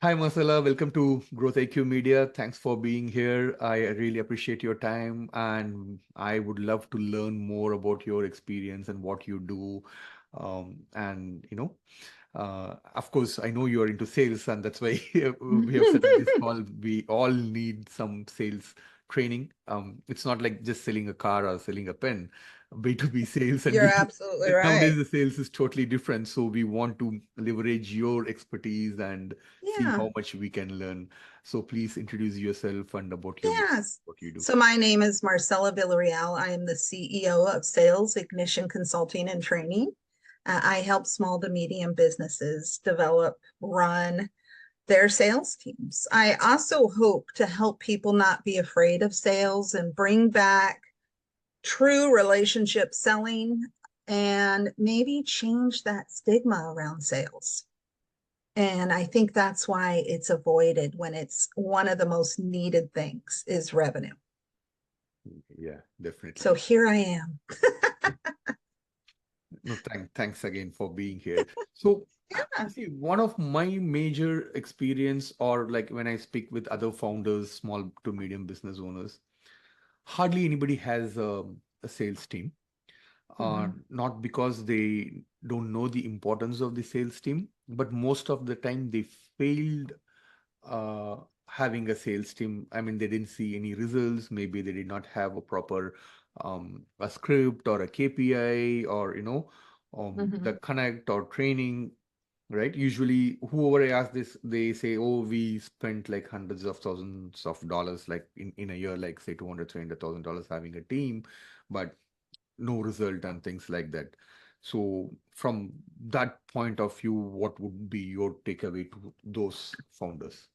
Hi, Marcella. Welcome to Growth IQ Media. Thanks for being here. I really appreciate your time, and I would love to learn more about your experience and what you do. And of course, I know you are into sales, and that's why we have set up this call. We all need some sales training. It's not like just selling a car or selling a pen. B2B sales and You're B2 absolutely nowadays right. the sales is totally different. So we want to leverage your expertise and see Yeah. how much we can learn. So please introduce yourself and about your business, Yes. what you do. So my name is Marcella Villarreal. I am the CEO of Sales Ignition Consulting and Training. I help small to medium businesses develop, run their sales teams. I also hope to help people not be afraid of sales and bring back true relationship selling and maybe change that stigma around sales. And I think that's why it's avoided when it's one of the most needed things is revenue. Yeah, So definitely. here I am. No, thanks again for being here. So, Yeah. see, one of my major experience, or like when I speak with other founders, small to medium business owners, hardly anybody has a sales team. Mhm. Not because they don't know the importance of the sales team, but most of the time they failed uh, having a sales team. I mean, they didn't see any results. Maybe they did not have a proper a script or a KPI or the Mhm. connect or training. Right? Usually, whoever I ask this, they say, "Oh, we spent like hundreds of thousands of dollars, like in a year, like say 200, $300,000 having a team, but no result and things like that." So, from that point of view, what would be your takeaway to those founders?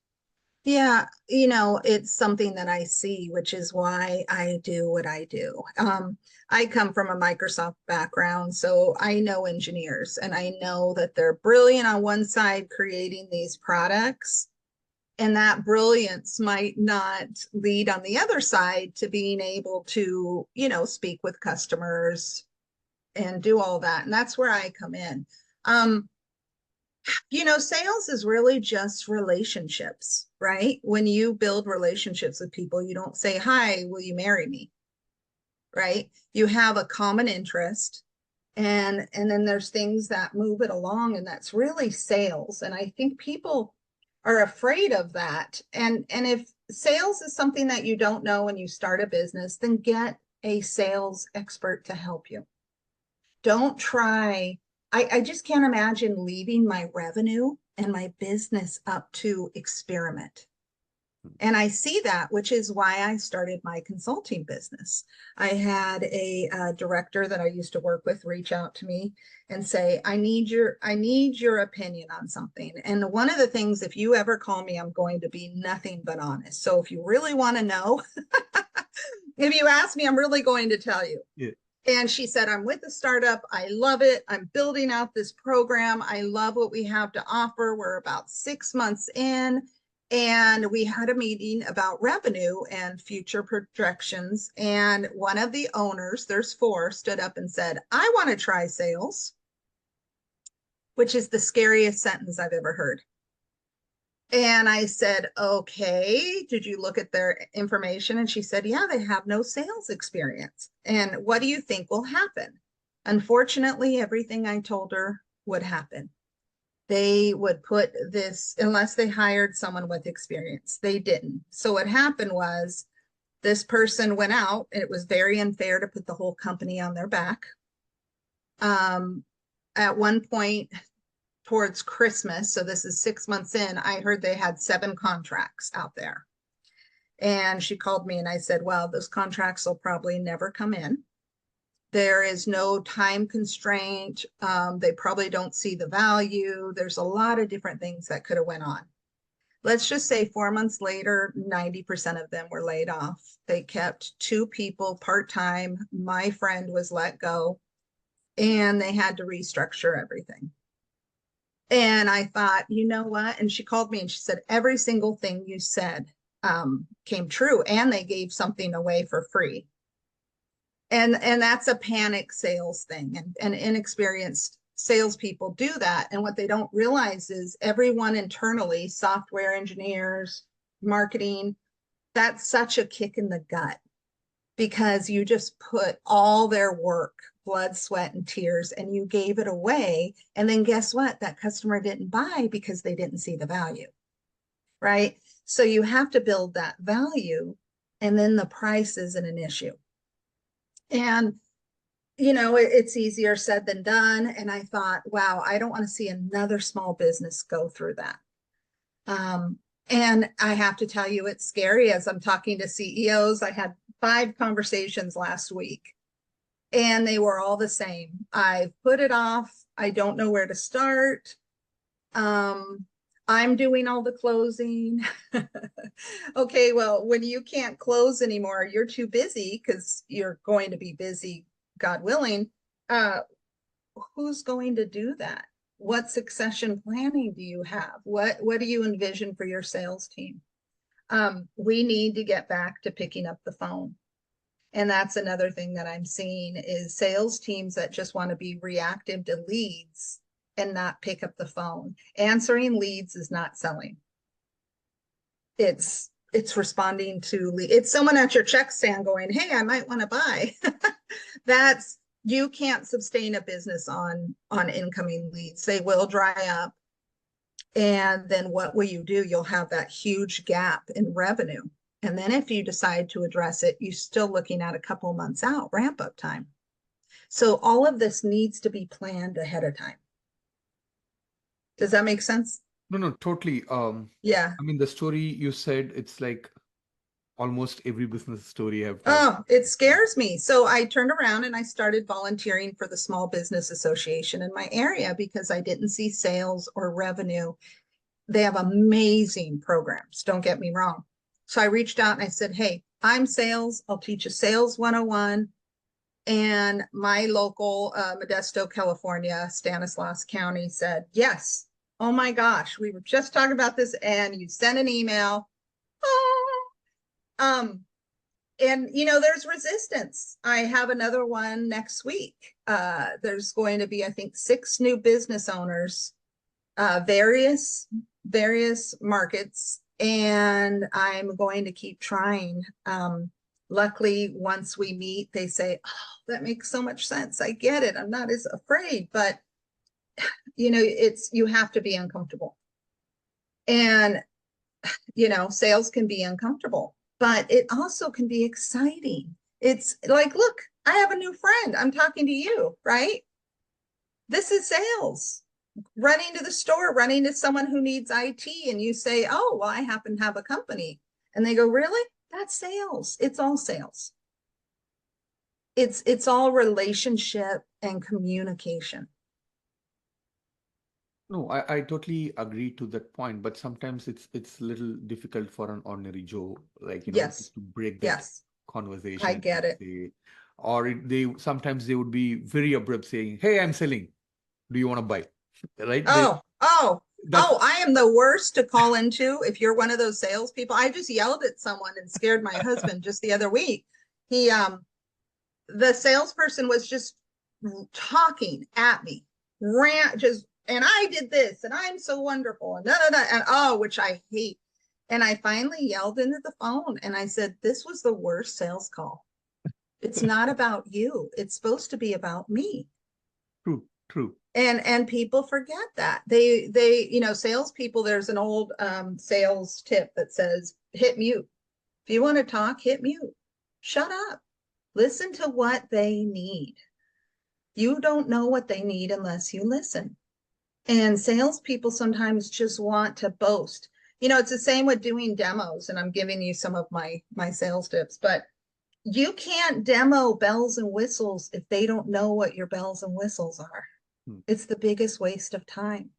Yeah, it's something that I see, which is why I do what I do. I come from a Microsoft background, so I know engineers and I know that they're brilliant on one side creating these products, and that brilliance might not lead on the other side to being able to, speak with customers and do all that. And that's where I come in. Um, Sales is really just relationships, right? When you build relationships with people, you don't say, "Hi, will you marry me?" Right? You have a common interest, and then there's things that move it along, and that's really sales. And I think people are afraid of that. And if sales is something that you don't know when you start a business, then get a sales expert to help you. Don't try. I just can't imagine leaving my revenue and my business up to experiment. And I see that, which is why I started my consulting business. I had a director that I used to work with reach out to me and say, I need your opinion on something. And one of the things, if you ever call me, I'm going to be nothing but honest. So if you really want to know, if you ask me, I'm really going to tell you. Yeah. And she said, "I'm with the startup. I love it. I'm building out this program. I love what we have to offer. We're about 6 months in." And we had a meeting about revenue and future projections. And one of the owners, there's four, stood up and said, "I want to try sales," which is the scariest sentence I've ever heard. And I said, "Okay, did you look at their information?" And she said, "Yeah, they have no sales experience. And what do you think will happen?" Unfortunately, everything I told her would happen. They would put this, unless they hired someone with experience, they didn't. So what happened was this person went out, and it was very unfair to put the whole company on their back. Um, at one point, towards Christmas, so this is 6 months in, I heard they had 7 contracts out there. And she called me and I said, "Well, those contracts will probably never come in. There is no time constraint. They probably don't see the value. There's a lot of different things that could have went on." Let's just say 4 months later, 90% of them were laid off. They kept 2 people part-time. My friend was let go, and they had to restructure everything. And I thought, you know what? And she called me and she said, "Every single thing you said came true. And they gave something away for free." And that's a panic sales thing. And inexperienced salespeople do that. And what they don't realize is everyone internally, software engineers, marketing, that's such a kick in the gut because you just put all their work, blood, sweat, and tears, and you gave it away. And then guess what? That customer didn't buy because they didn't see the value, right? So you have to build that value, and then the price isn't an issue. And it's easier said than done. And I thought, wow, I don't want to see another small business go through that. And I have to tell you, it's scary as I'm talking to CEOs. I had 5 conversations last week, and they were all the same. I've put it off. I don't know where to start. I'm doing all the closing. Okay, well, when you can't close anymore, you're too busy because you're going to be busy, God willing. Who's going to do that? What succession planning do you have? What do you envision for your sales team? We need to get back to picking up the phone. And that's another thing that I'm seeing is sales teams that just want to be reactive to leads and not pick up the phone. Answering leads is not selling. It's responding to lead. It's someone at your check stand going, hey, I might want to buy. That's, you can't sustain a business on incoming leads. They will dry up. And then what will you do? You'll have that huge gap in revenue. And then if you decide to address it, you're still looking at a couple months out, ramp up time. So all of this needs to be planned ahead of time. Does that make sense? No, no, totally. Yeah. I mean, the story you said, it's like almost every business story I've heard. Oh, it scares me. So I turned around and I started volunteering for the Small Business Association in my area because I didn't see sales or revenue. They have amazing programs, don't get me wrong. So I reached out and I said, hey, I'm sales. I'll teach you Sales 101. And my local Modesto, California, Stanislaus County said, yes. Oh my gosh, we were just talking about this and you sent an email. Um, and there's resistance. I have another one next week. There's going to be, I think, 6 new business owners, various markets, and I'm going to keep trying. Luckily, once we meet, they say, oh, that makes so much sense. I get it. I'm not as afraid, but you have to be uncomfortable. And, sales can be uncomfortable, but it also can be exciting. It's like, look, I have a new friend. I'm talking to you, right? This is sales. Running to the store, running to someone who needs IT, and you say, oh, well, I happen to have a company. And they go, really? That's sales. It's all sales. It's all relationship and communication. No, I totally agree to that point, but sometimes it's a little difficult for an ordinary Joe, like, Yes. to break that Yes. I conversation get and it. say, or they sometimes they would be very abrupt saying, "Hey, I'm selling. Do you want to buy?" Right? That's I am the worst to call into if you're one of those salespeople. I just yelled at someone and scared my husband just the other week. He the salesperson was just talking at me, rant just, and I did this and I'm so wonderful and and which I hate. And I finally yelled into the phone and I said, this was the worst sales call. It's not about you. It's supposed to be about me. true, true. And people forget that. They salespeople, there's an old sales tip that says hit mute. If you want to talk, hit mute. Shut up. Listen to what they need. You don't know what they need unless you listen. And salespeople sometimes just want to boast. It's the same with doing demos, and I'm giving you some of my sales tips, but you can't demo bells and whistles if they don't know what your bells and whistles are. Hmm. It's the biggest waste of time.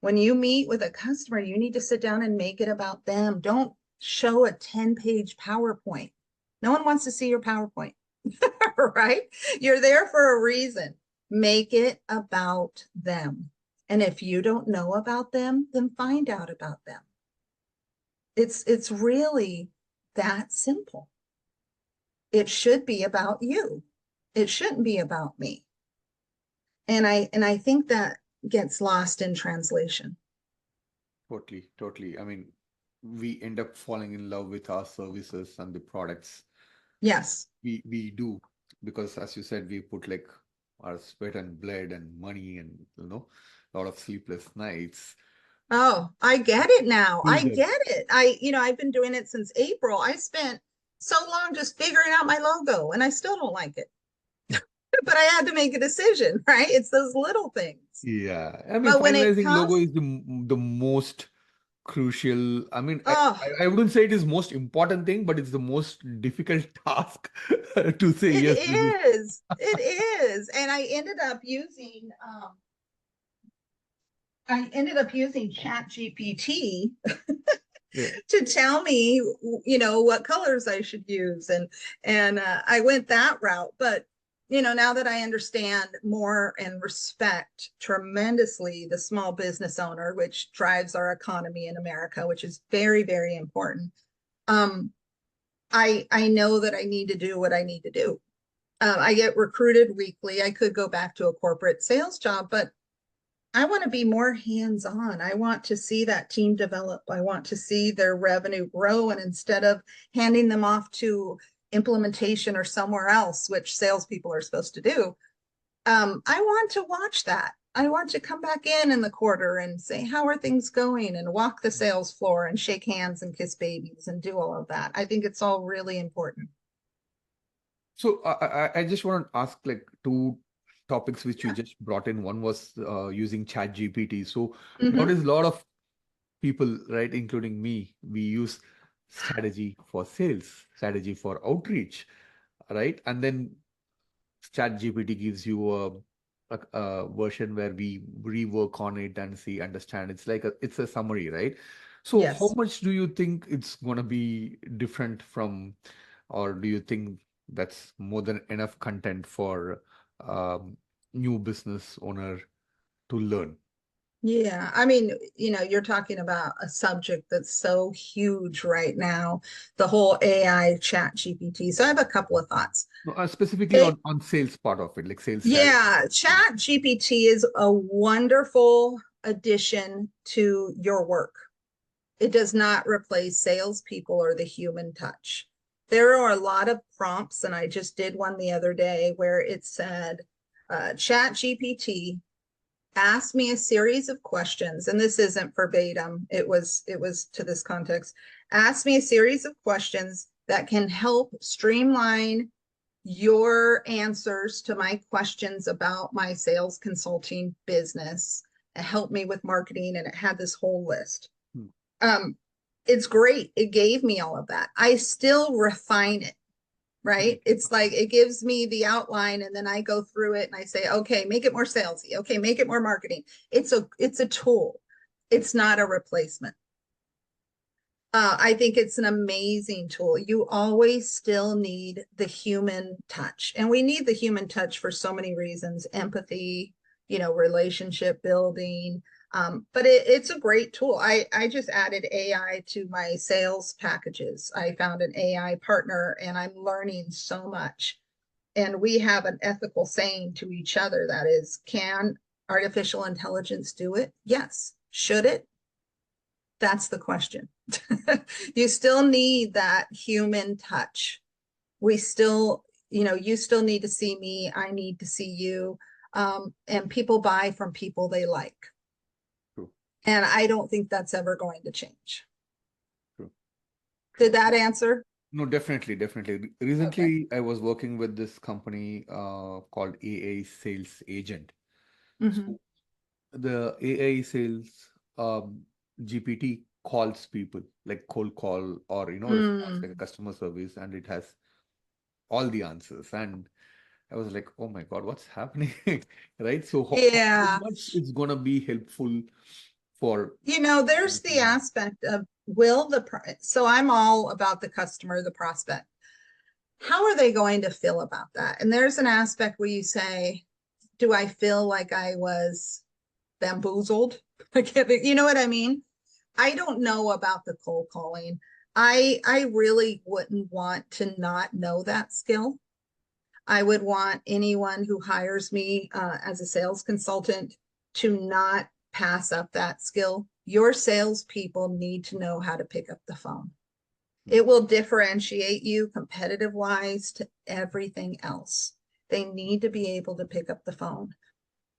When you meet with a customer, you need to sit down and make it about them. Don't show a 10-page PowerPoint. No one wants to see your PowerPoint, right? You're there for a reason. Make it about them. And if you don't know about them, then find out about them. It's really that simple. It should be about you. It shouldn't be about me. And I think that gets lost in translation. Totally, totally. I mean, we end up falling in love with our services and the products Yes. we do because, as you said, we put like our sweat and blood and money and a lot of sleepless nights Oh, I get it now. I build them. get it. I've been doing it since April. I spent so long just figuring out my logo and I still don't like it. But I had to make a decision, right? It's those little things. Yeah, I mean, But when it finalizing logo comes, is the most crucial. I mean, oh, I wouldn't say it is most important thing, but it's the most difficult task to say it yes, this is. is. It is. And I ended up using Chat GPT Yeah. to tell me, what colors I should use, and I went that route. But now that I understand more and respect tremendously the small business owner, which drives our economy in America, which is very, very important. Um, I know that I need to do what I need to do. I get recruited weekly. I could go back to a corporate sales job, but I want to be more hands on. I want to see that team develop. I want to see their revenue grow. And instead of handing them off to implementation or somewhere else, which salespeople are supposed to do, I want to watch that. I want to come back in the quarter and say, how are things going? And walk the sales floor and shake hands and kiss babies and do all of that. I think it's all really important. So I just want to ask like two topics which you Yeah. just brought in. One was using Chat GPT. So Mm-hmm. nowadays a lot of people, right, including me, we use strategy for sales, strategy for outreach, right? And then Chat GPT gives you a version where we rework on it and see, understand. It's like it's a summary, right? So how Yes. much do you think it's gonna be different from, or do you think that's more than enough content for um, new business owner to learn? Yeah, I mean, you're talking about a subject that's so huge right now, the whole AI chat GPT. So I have a couple of thoughts. No, specifically It, on sales part of it, like sales strategy. yeah, chat GPT is a wonderful addition to your work. It does not replace salespeople or the human touch. There are a lot of prompts, and I just did one the other day where it said, chat GPT asked me a series of questions, and this isn't verbatim, it was to this context. Ask me a series of questions that can help streamline your answers to my questions about my sales consulting business and help me with marketing, and it had this whole list. Hmm. um it's great. It gave me all of that. I still refine it, right? It's like it gives me the outline and then I go through it and I say, okay, make it more salesy. Okay, make it more marketing. It's a tool. It's not a replacement. I think it's an amazing tool. You always still need the human touch, and we need the human touch for so many reasons: empathy, relationship building. But it's a great tool. I just added AI to my sales packages. I found an AI partner, and I'm learning so much. And we have an ethical saying to each other that is, can artificial intelligence do it? Yes. Should it? That's the question. You still need that human touch. We still, you still need to see me. I need to see you. And people buy from people they like. True, And I don't think that's ever going to change. true, Did true. that answer? No, definitely, definitely. Okay. Recently, I was working with this company called AA Sales Agent. Mm-hmm. So the AI sales GPT calls people like cold call or response like a Mm. customer service, and it has all the answers. And I was like, oh my God, what's happening? Right? So how Yeah. much it's gonna be helpful for There's the aspect of so I'm all about the customer, the prospect. How are they going to feel about that? And there's an aspect where you say, do I feel like I was bamboozled? You know what I mean? I don't know about the cold calling. I really wouldn't want to not know that skill. I would want anyone who hires me as a sales consultant to not pass up that skill. Your salespeople need to know how to pick up the phone. It will differentiate you competitive wise to everything else. They need to be able to pick up the phone.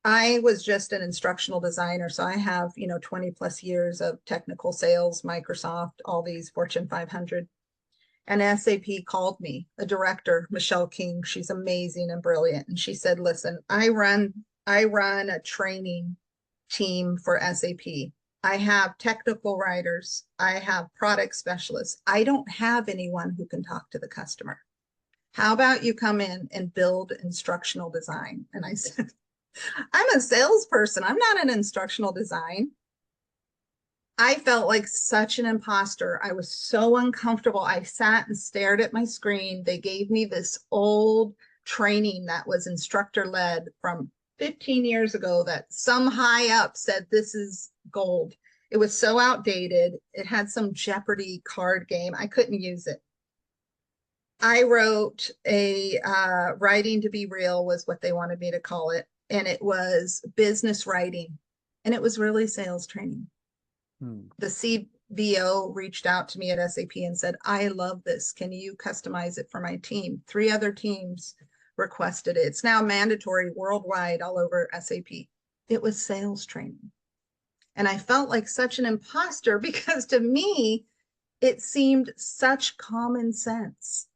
I was just an instructional designer, so I have, 20 plus years of technical sales, Microsoft, all these Fortune 500. And SAP called me, a director, Michelle King. She's amazing and brilliant. And she said, listen, I run a training team for SAP. I have technical writers. I have product specialists. I don't have anyone who can talk to the customer. How about you come in and build instructional design? And I said, I'm a salesperson. I'm not an instructional design. I felt like such an imposter. I was so uncomfortable. I sat and stared at my screen. They gave me this old training that was instructor led from 15 years ago that some high up said this is gold. It was so outdated. It had some Jeopardy card game. I couldn't use it. I wrote a writing to be real was what they wanted me to call it. And it was business writing. And it was really sales training. The CBO reached out to me at SAP and said, I love this. Can you customize it for my team? 3 other teams requested it. It's now mandatory worldwide all over SAP. It was sales training. And I felt like such an imposter because to me, it seemed such common sense.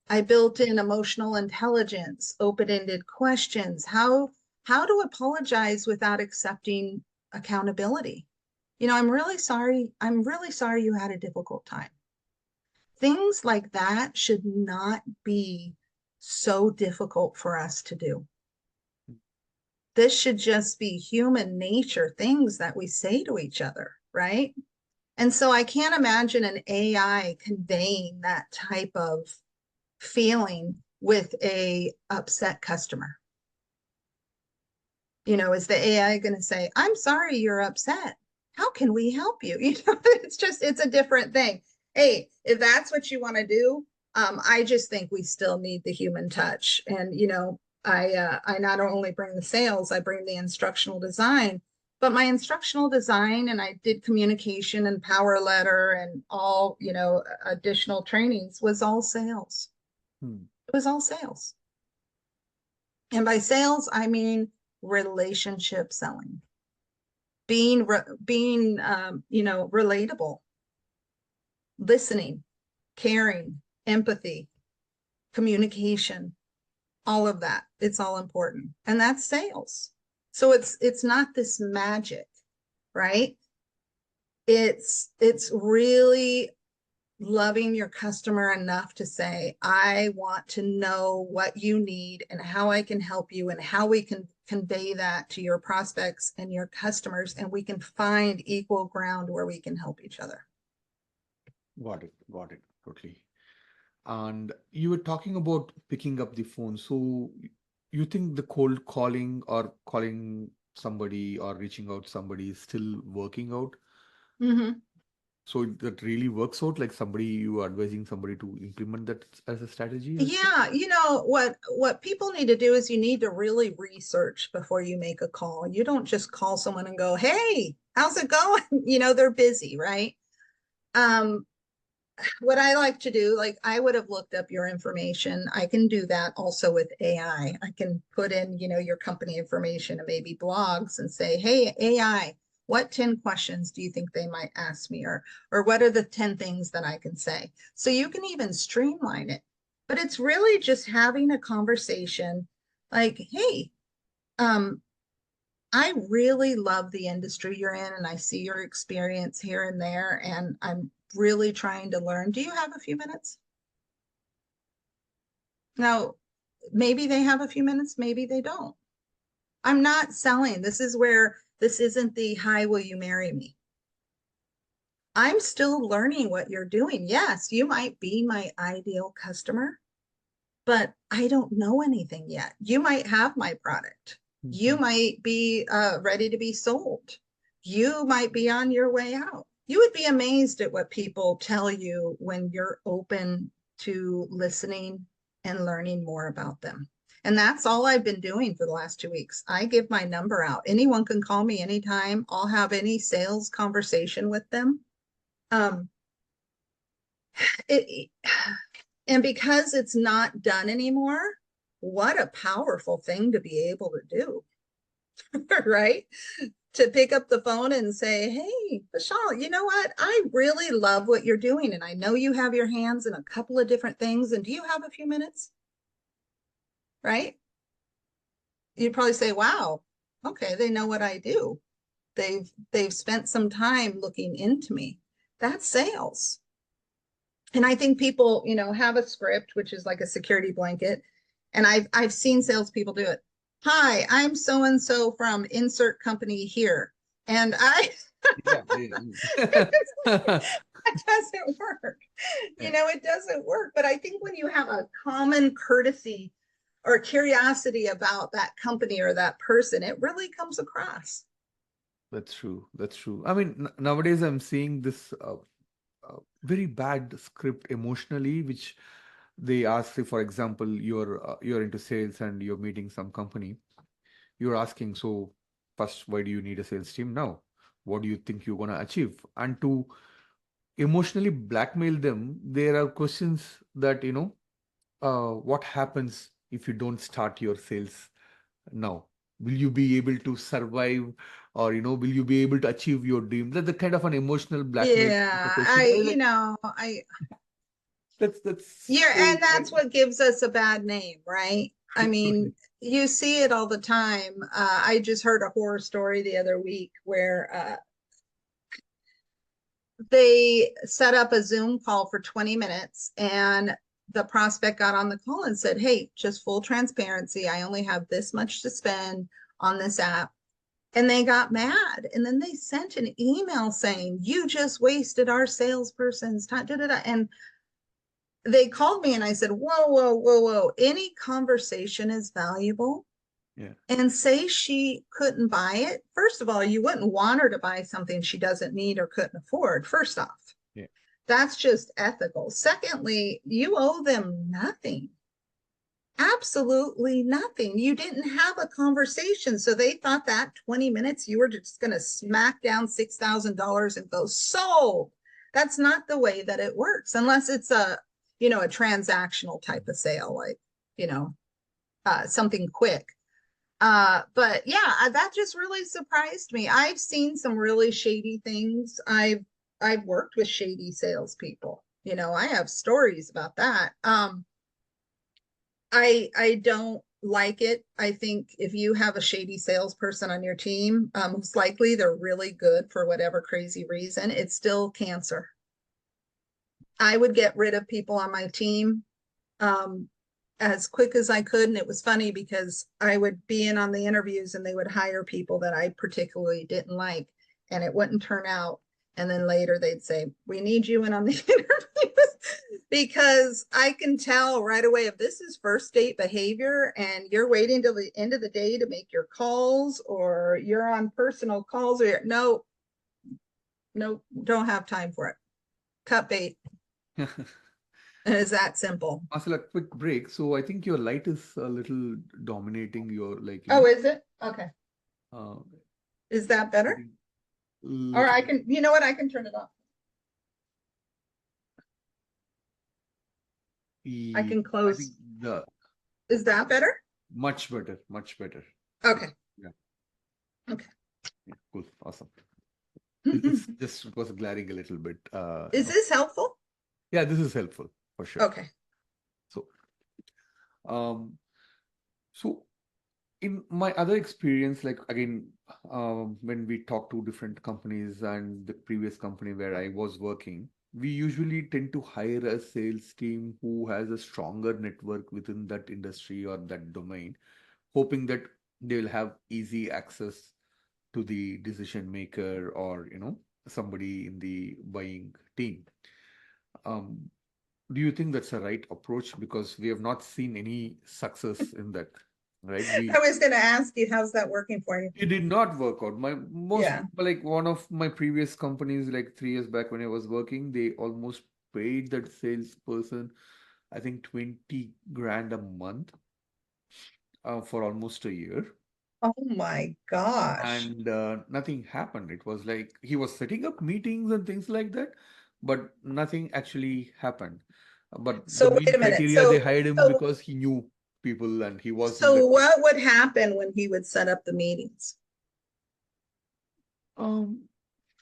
I built in emotional intelligence, open-ended questions, how to apologize without accepting accountability. I'm really sorry. I'm really sorry you had a difficult time. Things like that should not be so difficult for us to do. This should just be human nature, things that we say to each other, right? And so I can't imagine an AI conveying that type of feeling with a upset customer. Is the AI going to say, I'm sorry you're upset? How can we help you? It's a different thing. Hey, if that's what you want to do, I just think we still need the human touch. And, I not only bring the sales, I bring the instructional design, but my instructional design, and I did communication and power letter and all, additional trainings was all sales. It was all sales. And by sales, I mean relationship selling, being relatable, listening, caring, empathy, communication, all of that. It's all important. And that's sales. So it's not this magic, right? It's really loving your customer enough to say, I want to know what you need and how I can help you and how we can convey that to your prospects and your customers, and we can find equal ground where we can help each other. Got it. Got it. Totally. And you were talking about picking up the phone. So you think the cold calling or calling somebody or reaching out somebody is still working out? Mm-hmm. So that really works out, like somebody you are advising somebody to implement that as a strategy as well? Yeah, what people need to do is you need to really research before you make a call. You don't just call someone and go, "Hey, how's it going?" They're busy, right? Um, what I like to do, like I would have looked up your information. I can do that also with AI. I can put in, your company information and maybe blogs and say, "Hey, AI, what 10 questions do you think they might ask me? Or what are the 10 things that I can say?" So you can even streamline it. But it's really just having a conversation like, "Hey, um, I really love the industry you're in, and I see your experience here and there, and I'm really trying to learn. Do you have a few minutes?" Now, maybe they have a few minutes, maybe they don't. I'm not selling. This isn't the "hi, will you marry me?" I'm still learning what you're doing. Yes, you might be my ideal customer, but I don't know anything yet. You might have my product. You might be ready to be sold. You might be on your way out. You would be amazed at what people tell you when you're open to listening and learning more about them. And that's all I've been doing for the last 2 weeks. I give my number out. Anyone can call me anytime. I'll have any sales conversation with them. Um, it, and because it's not done anymore, what a powerful thing to be able to do, right? To pick up the phone and say, hey, Vishal, you know what? I really love what you're doing. And I know you have your hands in a couple of different things. And do you have a few minutes? Right? You'd probably say, wow, okay, they know what I do. They've spent some time looking into me. That's sales. And I think people, have a script, which is like a security blanket. And I've seen salespeople do it. Hi, I'm so and so from insert company here. And Yeah. it doesn't work. Yeah. It doesn't work. But I think when you have a common courtesy or curiosity about that company or that person, it really comes across. That's true. That's true. I mean, nowadays I'm seeing this very bad script emotionally, which they ask, say, for example, you're into sales and you're meeting some company. You're asking, so first, why do you need a sales team now? What do you think you're gonna achieve? And to emotionally blackmail them, there are questions that, what happens if you don't start your sales now? Will you be able to survive, or will you be able to achieve your dream? That's the kind of an emotional blackmail kind of a Yeah, question. I was like, I that's yeah, so and that's what gives us a bad name, right? I mean, you see it all the time. I just heard a horror story the other week where they set up a Zoom call for 20 minutes and the prospect got on the call and said, hey, just full transparency, I only have this much to spend on this app. And they got mad. And then they sent an email saying, you just wasted our salesperson's time. Da, da, da. And they called me and I said, whoa, whoa, whoa, whoa. Any conversation is valuable. Yeah, And say she couldn't buy it. First of all, you wouldn't want her to buy something she doesn't need or couldn't afford, first off. yeah. That's just ethical. Secondly, you owe them nothing. Absolutely nothing. You didn't have a conversation. So they thought that 20 minutes you were just going to smack down $6,000 and go sold. That's not the way that it works unless it's a transactional type of sale, like, you know, something quick. But yeah, that just really surprised me. I've seen some really shady things. I've worked with shady salespeople. I have stories about that. I don't like it. I think if you have a shady salesperson on your team, most likely they're really good for whatever crazy reason. It's still cancer. I would get rid of people on my team um, as quick as I could. And it was funny because I would be in on the interviews and they would hire people that I particularly didn't like, and it wouldn't turn out. And then later they'd say, we need you in on the interviews because I can tell right away if this is first date behavior and you're waiting till the end of the day to make your calls or you're on personal calls or no, no, don't have time for it. Cut bait. And it's that simple. Marcel, a quick break. So I think your light is a little dominating your, like, Oh, is it? Okay. uh, Is that better? getting Or little I bit. can, you know what? I can turn it off. I can I think close. the Is that better? much better, much better. Okay. Yeah, Okay. yeah, cool, awesome. It's Is just it was glaring a little bit. this helpful? Yeah, this is helpful for sure. Okay. So, um, so in my other experience, like again, when we talk to different companies and the previous company where I was working, we usually tend to hire a sales team who has a stronger network within that industry or that domain, hoping that they'll have easy access to the decision maker or somebody in the buying team. Um, do you think that's a right approach? Because we have not seen any success in that, right? I was going to ask you, how's that working for you? It did not work out. My most Yeah. like one of my previous companies, like 3 years back when I was working, they almost paid that salesperson, I think 20 grand a month. for almost a year. Oh my gosh. And nothing happened. It was like he was setting up meetings and things like that, but nothing actually happened. But the So main wait a minute. criteria, they hired him because he knew people and he was in So that. what would happen when he would set up the meetings? Um,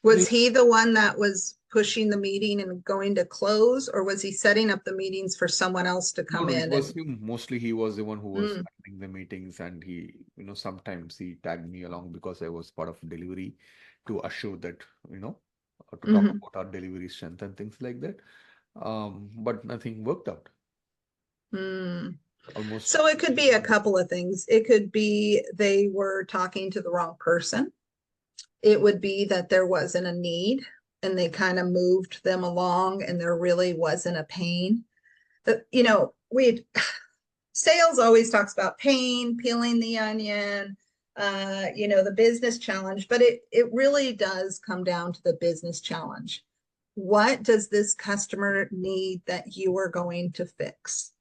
Was they he the one that was pushing the meeting and going to close, or was he setting up the meetings for someone else to No, come no, it in was and him. Mostly he was the one who was mm, running the meetings, and sometimes he tagged me along because I was part of delivery to assure that, to talk mhm, about our delivery strength and things like that. But nothing worked out. mm. Almost. So it could be a couple of things. It could be they were talking to the wrong person. It would be that there wasn't a need and they kind of moved them along and there really wasn't a pain. We sales always talks about pain, peeling the onion, the business challenge, but it really does come down to the business challenge. What does this customer need that you are going to fix?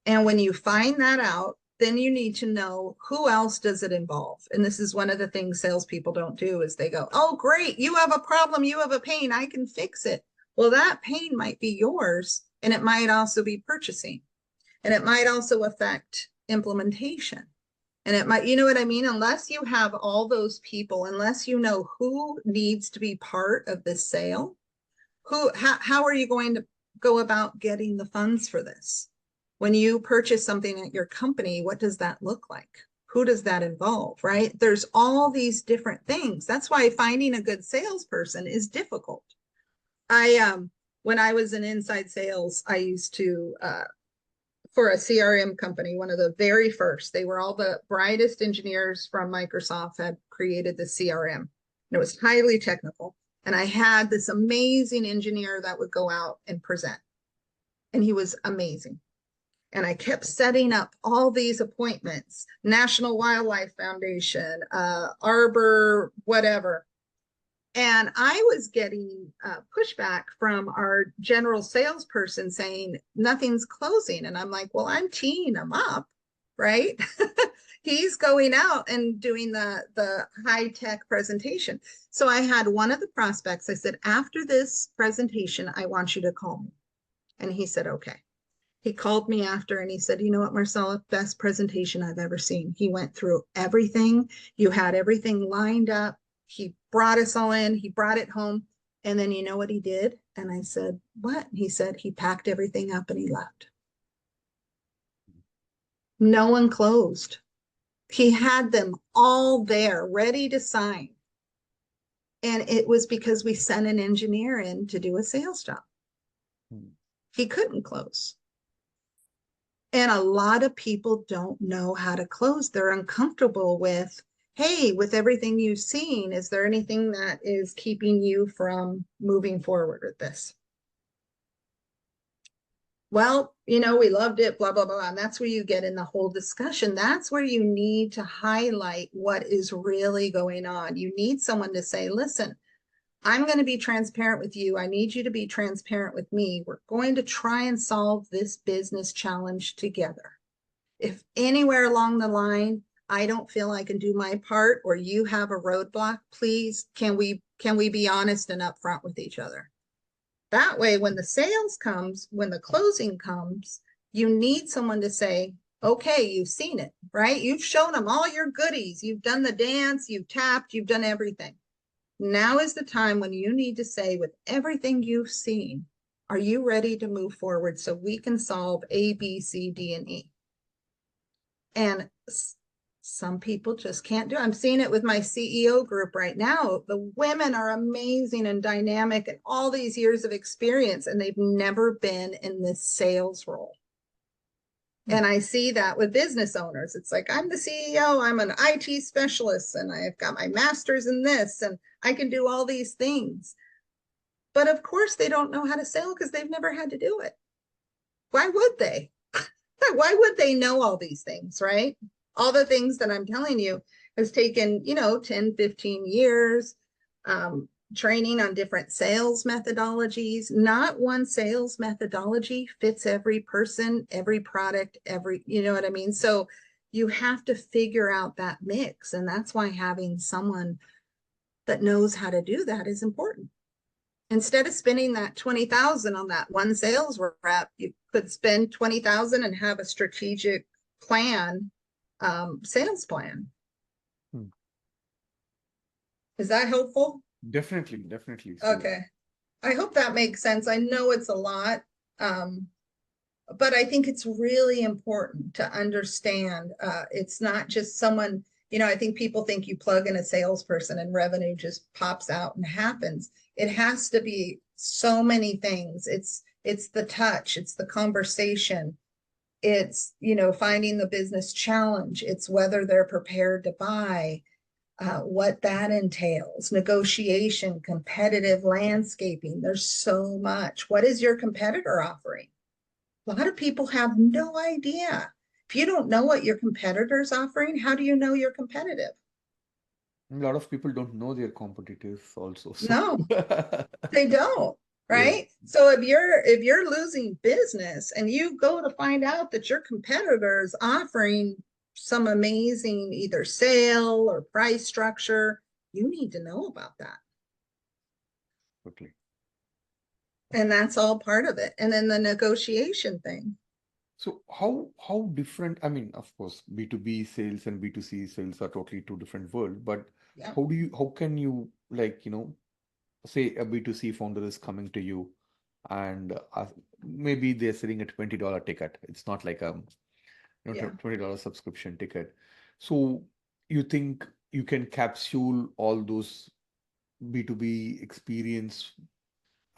And when you find that out, then you need to know who else does it involve. And this is one of the things salespeople don't do is they go, oh, great, you have a problem, you have a pain, I can fix it. Well, that pain might be yours, and it might also be purchasing, and it might also affect implementation. And it might, you know what I mean? Unless you have all those people, unless you know who needs to be part of this sale, how are you going to go about getting the funds for this? When you purchase something at your company, what does that look like? Who does that involve, right? There's all these different things. That's why finding a good salesperson is difficult. I when I was in inside sales, I used to for a CRM company, one of the very first. They were all the brightest engineers from Microsoft had created the CRM. And it was highly technical. And I had this amazing engineer that would go out and present. And he was amazing. And I kept setting up all these appointments, National Wildlife Foundation, Arbor, whatever. And I was getting pushback from our general salesperson saying nothing's closing. And I'm like, well, I'm teeing him up, right? He's going out and doing the high tech presentation. So I had one of the prospects. I said, after this presentation, I want you to call me. And he said, okay. He called me after and he said, you know what, Marcella, best presentation I've ever seen. He went through everything. You had everything lined up. He brought us all in. He brought it home. And then you know what he did? And I said, what? He said he packed everything up and he left. No one closed. He had them all there ready to sign. And it was because we sent an engineer in to do a sales job. He couldn't close. And a lot of people don't know how to close. They're uncomfortable with, hey, with everything you've seen, is there anything that is keeping you from moving forward with this? Well, we loved it, blah, blah, blah. And that's where you get in the whole discussion. That's where you need to highlight what is really going on. You need someone to say, listen, I'm going to be transparent with you. I need you to be transparent with me. We're going to try and solve this business challenge together. If anywhere along the line I don't feel I can do my part or you have a roadblock, please can we be honest and upfront with each other? That way, when the sales comes, when the closing comes, you need someone to say, okay, you've seen it, right? You've shown them all your goodies. You've done the dance, you've tapped, you've done everything. Now is the time when you need to say, with everything you've seen, are you ready to move forward so we can solve A, B, C, D, and E? And some people just can't do it. I'm seeing it with my CEO group right now. The women are amazing and dynamic and all these years of experience, and they've never been in this sales role. And I see that with business owners. It's like, I'm the CEO, I'm an IT specialist, and I've got my master's in this, and I can do all these things. But of course, they don't know how to sell because they've never had to do it. Why would they? Why would they know all these things, right? All the things that I'm telling you has taken, 10, 15 years, training on different sales methodologies. Not one sales methodology fits every person, every product, you know what I mean? So You have to figure out that mix. And that's why having someone that knows how to do that is important. Instead of spending that 20,000 on that one sales rep, you could spend 20,000 and have a strategic plan, sales plan. Hmm. Is that helpful? Definitely, definitely. So, Okay. I hope that makes sense. I know it's a lot, but I think it's really important to understand. It's not just someone, I think people think you plug in a salesperson and revenue just pops out and happens. It has to be so many things. It's the touch, it's the conversation, it's, finding the business challenge, it's whether they're prepared to buy, what that entails, negotiation, competitive landscaping. There's so much. What is your competitor offering? A lot of people have no idea. If you don't know what your competitor's offering, how do you know you're competitive? a lot of people don't know their competitors also. So, No, they don't, yes, right? So if you're losing business and you go to find out that your competitor is offering some amazing either sale or price structure, you need to know about that. totally. And that's all part of it. And then the negotiation thing. So how different, I mean, of course, B2B sales and B2C sales are totally two different worlds, but Yeah. how can you like, say a B2C founder is coming to you and maybe they're sitting at $20 ticket. It's not like a Yeah. $20 subscription ticket. So you think you can capsule all those B2B experience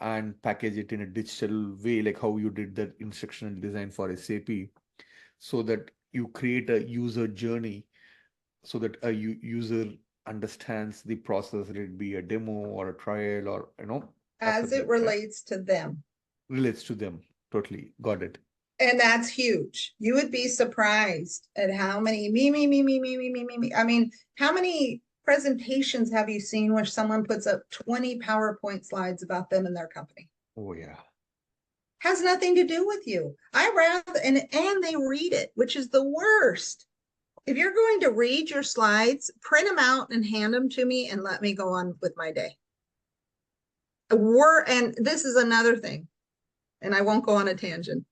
and package it in a digital way, like how you did that instructional design for SAP, so that you create a user journey so that a user understands the process, let it be a demo or a trial or, after As it that, right? relates to them. Relates to them. Totally. Got it. And that's huge. You would be surprised at how many me. I mean, how many presentations have you seen where someone puts up 20 PowerPoint slides about them and their company? Oh, yeah. Has nothing to do with you. I rather and they read it, which is the worst. If you're going to read your slides, print them out and hand them to me and let me go on with my day. And this is another thing, and I won't go on a tangent.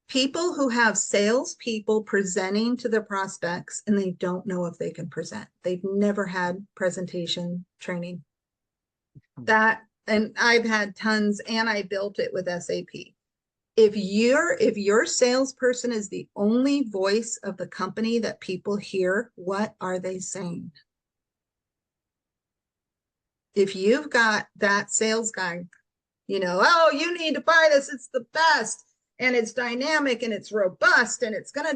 People who have salespeople presenting to their prospects and they don't know if they can present. They've never had presentation training. That, and I've had tons, and I built it with SAP. If your salesperson is the only voice of the company that people hear, what are they saying? If you've got that sales guy, oh, you need to buy this, it's the best, and it's dynamic and it's robust and it's gonna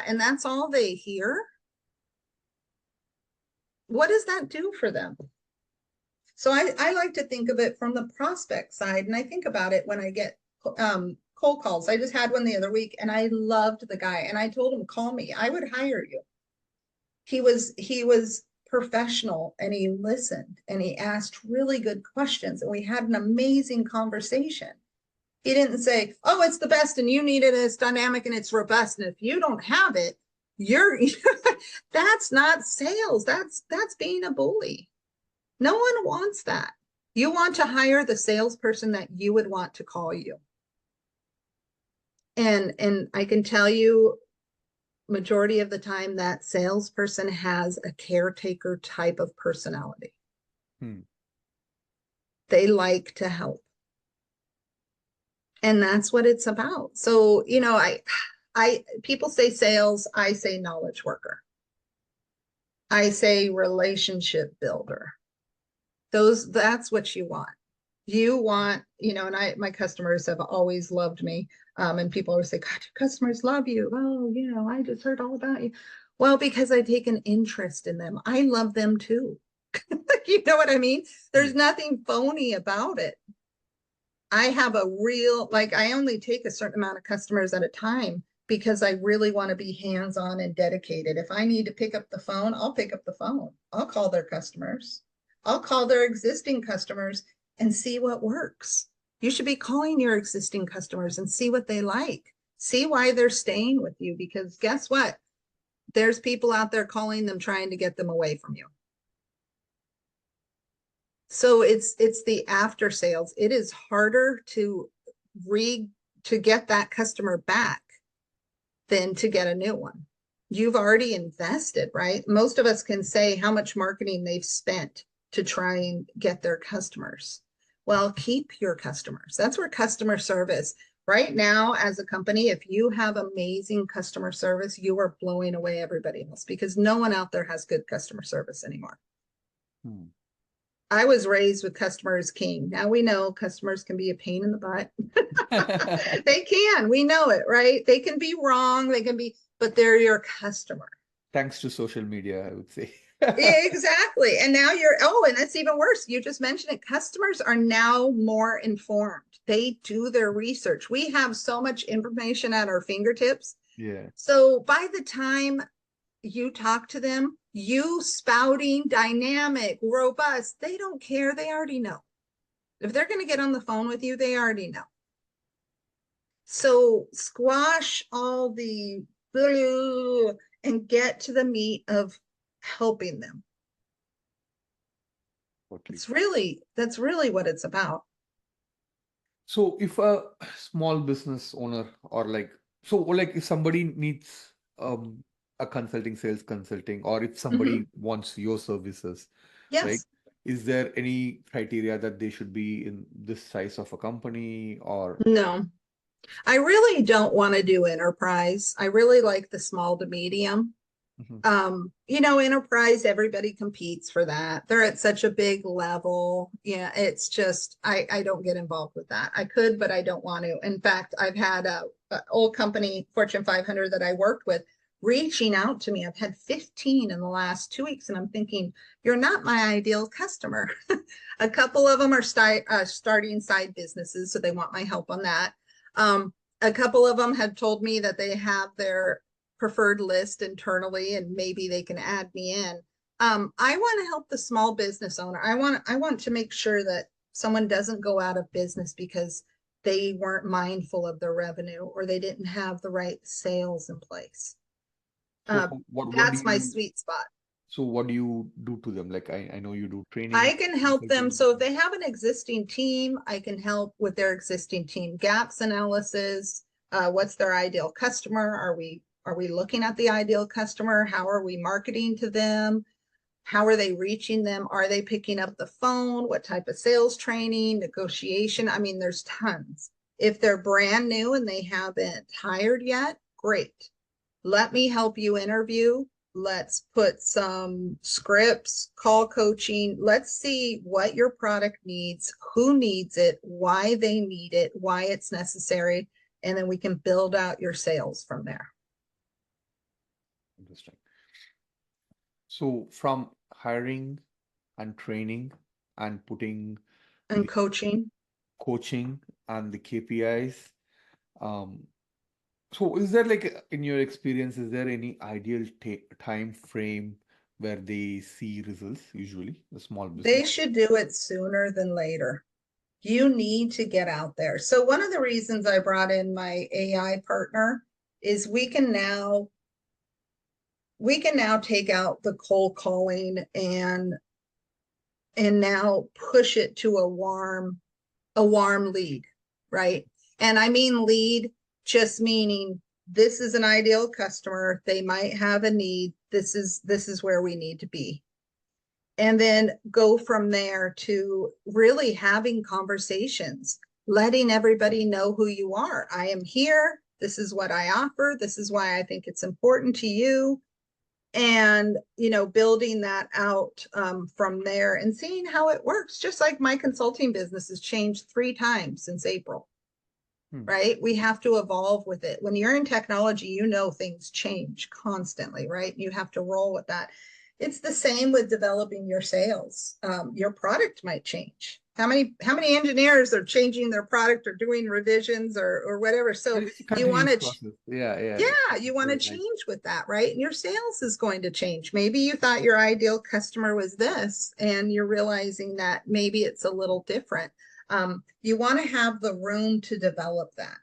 and that's all they hear, what does that do for them? So I like to think of it from the prospect side, and I think about it when I get cold calls. I just had one the other week and I loved the guy, and I told him, call me, I would hire you. He was professional, and he listened and he asked really good questions, and we had an amazing conversation. He didn't say, oh, it's the best and you need it, and it's dynamic and it's robust, and if you don't have it, you're that's not sales. That's being a bully. No one wants that. You want to hire the salesperson that you would want to call you. And I can tell you, majority of the time that salesperson has a caretaker type of personality. Hmm. They like to help. And that's what it's about. So, I people say sales, I say knowledge worker. I say relationship builder. That's what you want. You want, and my customers have always loved me. And people always say, God, your customers love you. Oh, I just heard all about you. Well, because I take an interest in them. I love them too. You know what I mean? There's Yes. nothing phony about it. I have I only take a certain amount of customers at a time because I really want to be hands-on and dedicated. If I need to pick up the phone, I'll pick up the phone. I'll call their customers. I'll call their existing customers and see what works. You should be calling your existing customers and see what they like. See why they're staying with you, because guess what? there's people out there calling them, trying to get them away from you. So it's the after sales. It is harder to get that customer back than to get a new one. You've already invested, right? Most of us can say how much marketing they've spent to try and get their customers. Well, keep your customers. That's where customer service, right now, as a company, if you have amazing customer service, you are blowing away everybody else because no one out there has good customer service anymore. Hmm. I was raised with customers king. Now we know customers can be a pain in the butt. They can. We know it, right? They can be wrong. They can be, but they're your customer. Thanks to social media, I would say. Exactly. And now and that's even worse. You just mentioned it. Customers are now more informed. They do their research. We have so much information at our fingertips. Yeah. So by the time you talk to them, you spouting, dynamic, robust, they don't care. They already know. If they're going to get on the phone with you, they already know. So squash all the and get to the meat of helping them. Totally. That's really what it's about. So if a small business owner or if somebody needs a consulting, sales consulting, or if Mm-hmm. somebody wants your services, like Yes. is there any criteria that they should be in this size of a company or No, I really don't want to do enterprise. I really like the small to medium. Mhm. Enterprise, everybody competes for that. They're at such a big level. Yeah, it's just I don't get involved with that. I could, but I don't want to. In fact, I've had a old company, Fortune 500, that I worked with reaching out to me. I've had 15 in the last 2 weeks, and I'm thinking, you're not my ideal customer. A couple of them are starting side businesses, so they want my help on that. A couple of them have told me that they have their preferred list internally and maybe they can add me in. I want to help the small business owner. I want to make sure that someone doesn't go out of business because they weren't mindful of their revenue or they didn't have the right sales in place. so Uh, what do that's my you sweet spot. so what do you do to them? Like I know you do training, I can help them. consulting. So if they have an existing team, I can help with their existing team gaps analysis. What's their ideal customer? Are we looking at the ideal customer? How are we marketing to them? How are they reaching them? Are they picking up the phone? What type of sales training, negotiation? I mean, there's tons. If they're brand new and they haven't hired yet, great. Let me help you interview. Let's put some scripts, call coaching. Let's see what your product needs, who needs it, why they need it, why it's necessary, and then we can build out your sales from there. Interesting. So from hiring and training and putting And the coaching. coaching and the KPIs, um, so is there in your experience, is there any ideal time frame where they see results, usually, the small business? They should do it sooner than later. You need to get out there. So one of the reasons I brought in my AI partner is we can now take out the cold calling and now push it to a warm lead, right? And I mean lead just meaning this is an ideal customer, they might have a need, this is where we need to be. And then go from there to really having conversations, letting everybody know who you are. I am here, this is what I offer, this is why I think it's important to you, and building that out from there and seeing how it works. Just like my consulting business has changed 3 times since April. Hmm. Right, we have to evolve with it. When you're in technology, things change constantly, right? You have to roll with that. It's the same with developing your sales. Your product might change. How many engineers are changing their product or doing revisions or whatever? So It's a you want continuous to process. Yeah, yeah. yeah, you want to Very nice. change with that, right? And your sales is going to change. Maybe you thought your ideal customer was this, and you're realizing that maybe it's a little different. You want to have the room to develop that.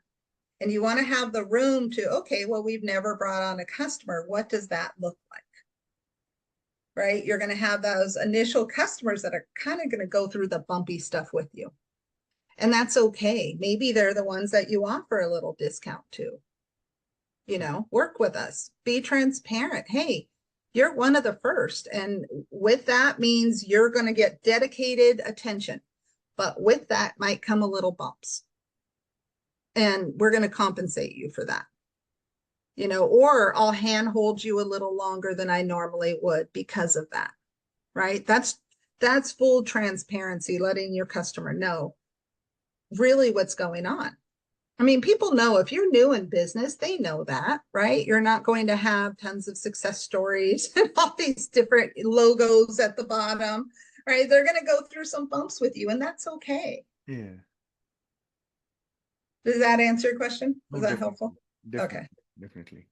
And you want to have the room to, okay, well, we've never brought on a customer. What does that look like? Right? You're going to have those initial customers that are kind of going to go through the bumpy stuff with you. And that's okay. Maybe they're the ones that you offer a little discount to. Work with us, be transparent. Hey, you're one of the first. And with that means you're going to get dedicated attention. But with that might come a little bumps. And we're going to compensate you for that. Or I'll handhold you a little longer than I normally would because of that. Right? That's full transparency, letting your customer know really what's going on. I mean, people know if you're new in business, they know that, right? You're not going to have tons of success stories and all these different logos at the bottom, right? They're going to go through some bumps with you, and that's okay. Yeah. Does that answer your question? No, Was that definitely. helpful? Definitely. Okay. Definitely.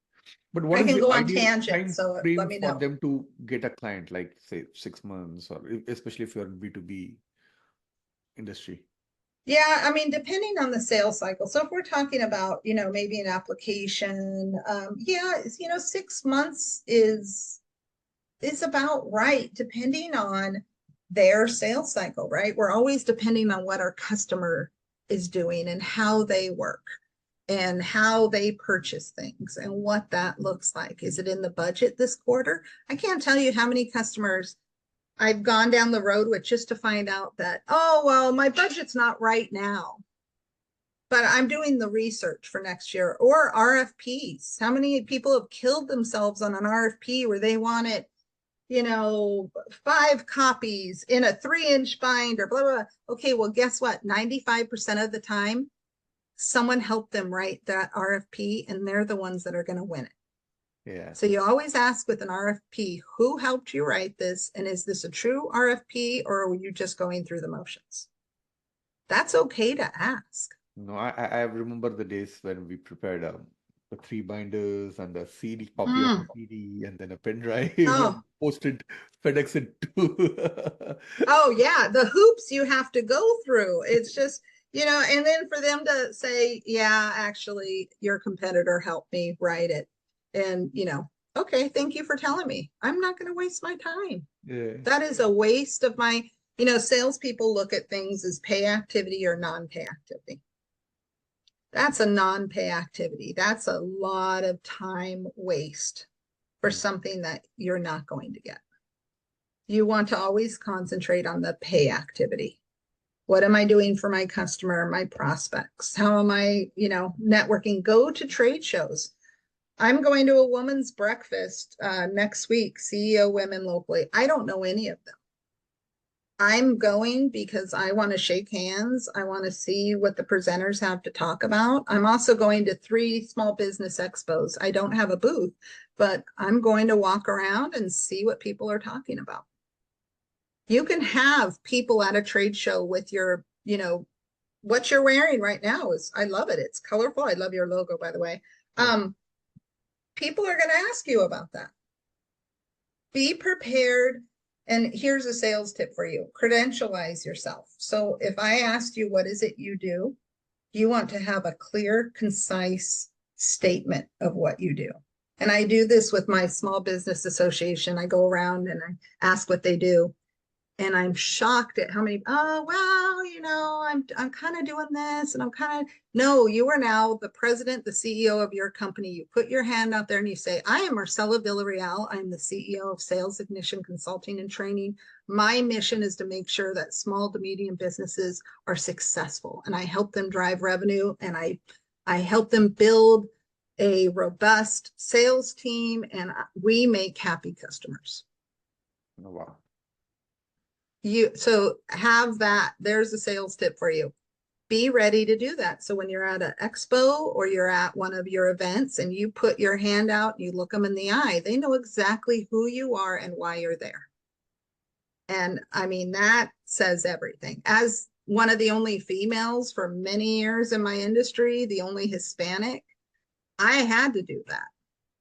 But what I is can the go on ideal tangents, time so let frame me for know. them to get a client, like say 6 months, or especially if you're in B2B industry? Yeah, I mean, depending on the sales cycle. So if we're talking about, maybe an application, yeah, 6 months is about right, depending on their sales cycle, right? We're always depending on what our customer is doing and how they work and how they purchase things and what that looks like. Is it in the budget this quarter? I can't tell you how many customers I've gone down the road with just to find out that, oh, well, my budget's not right now, but I'm doing the research for next year. Or RFPs. How many people have killed themselves on an RFP where they wanted 5 copies in a 3-inch binder, blah, blah, blah. Okay, well, guess what? 95% of the time, someone helped them write that RFP, and they're the ones that are going to win it. Yeah. So you always ask with an RFP, who helped you write this? And is this a true RFP, or are you just going through the motions? That's okay to ask. No, I remember the days when we prepared the 3 binders and a CD copy of a Mm. CD and then a pen drive Oh, and posted FedEx it to. oh yeah, the hoops you have to go through. It's just, and then for them to say, yeah, actually, your competitor helped me write it. And, okay, thank you for telling me. I'm not going to waste my time. Yeah. That is a waste of my, salespeople look at things as pay activity or non-pay activity. That's a non-pay activity. That's a lot of time waste for Mm. something that you're not going to get. You want to always concentrate on the pay activity. What am I doing for my customer, my prospects? How am I, networking? Go to trade shows. I'm going to a woman's breakfast next week, CEO Women Locally. I don't know any of them. I'm going because I want to shake hands. I want to see what the presenters have to talk about. I'm also going to 3 small business expos. I don't have a booth, but I'm going to walk around and see what people are talking about. You can have people at a trade show with your, what you're wearing right now is, I love it. It's colorful. I love your logo, by the way. People are going to ask you about that. Be prepared. And here's a sales tip for you. Credentialize yourself. So if I asked you, what is it you do? You want to have a clear, concise statement of what you do. And I do this with my small business association. I go around and I ask what they do. And I'm shocked at how many, oh, well, I'm kind of doing this and I'm kind of, no, you are now the president, the CEO of your company. You put your hand out there and you say, I am Marcella Villarreal. I'm the CEO of Sales Ignition Consulting and Training. My mission is to make sure that small to medium businesses are successful, and I help them drive revenue, and I help them build a robust sales team, and we make happy customers. Oh, wow. So have that. There's a sales tip for you. Be ready to do that. So when you're at an expo or you're at one of your events and you put your hand out, you look them in the eye, they know exactly who you are and why you're there. And I mean, that says everything. As one of the only females for many years in my industry, the only Hispanic, I had to do that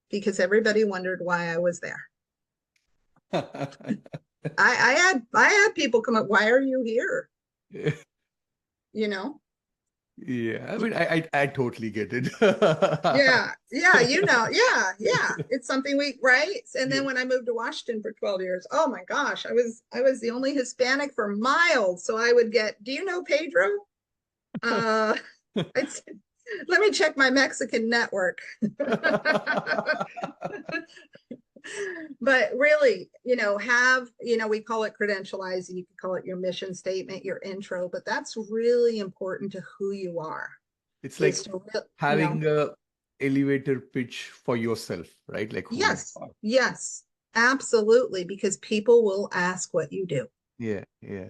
because everybody wondered why I was there. I had people come up, why are you here? Yeah. You know, Yeah, I mean, I totally get it. Yeah, yeah, yeah. It's something we, right? And Yeah. then when I moved to Washington for 12 years, oh my gosh, I was the only Hispanic for miles. So I would get, do you know Pedro? Uh I'd say, let me check my Mexican network. But really, we call it credentializing, you can call it your mission statement, your intro, but that's really important to who you are, It's is like to, having a elevator pitch for yourself, right? Like who you yes, are. yes, absolutely, because people will ask what you do. Yeah, yeah,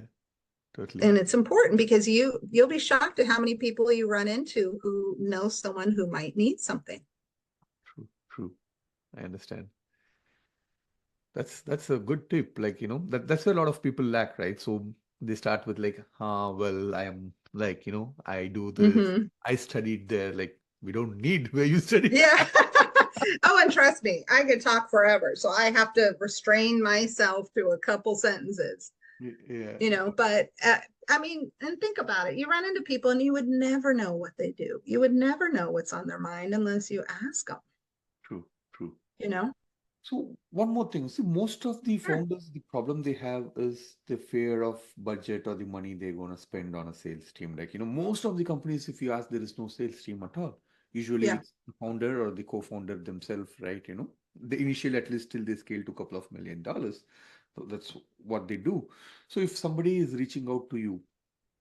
totally. And it's important because you'll be shocked at how many people you run into who know someone who might need something. True, true. I understand. That's a good tip. Like, that's where a lot of people lack, right? So they start with like, well, I am like, I do this. Mm-hmm. I studied there. Like, we don't need where you study. Yeah. Oh, and trust me, I could talk forever. So I have to restrain myself to a couple sentences, Yeah, but I mean, and think about it. You run into people and you would never know what they do. You would never know what's on their mind unless you ask them, true, true. you know? So one more thing. See, most of the Sure. founders, the problem they have is the fear of budget or the money they're going to spend on a sales team. Like, most of the companies, if you ask, there is no sales team at all. Usually Yeah. it's the founder or the co-founder themselves, right? They initially, at least till they scale to a couple of $1 million. So that's what they do. So if somebody is reaching out to you,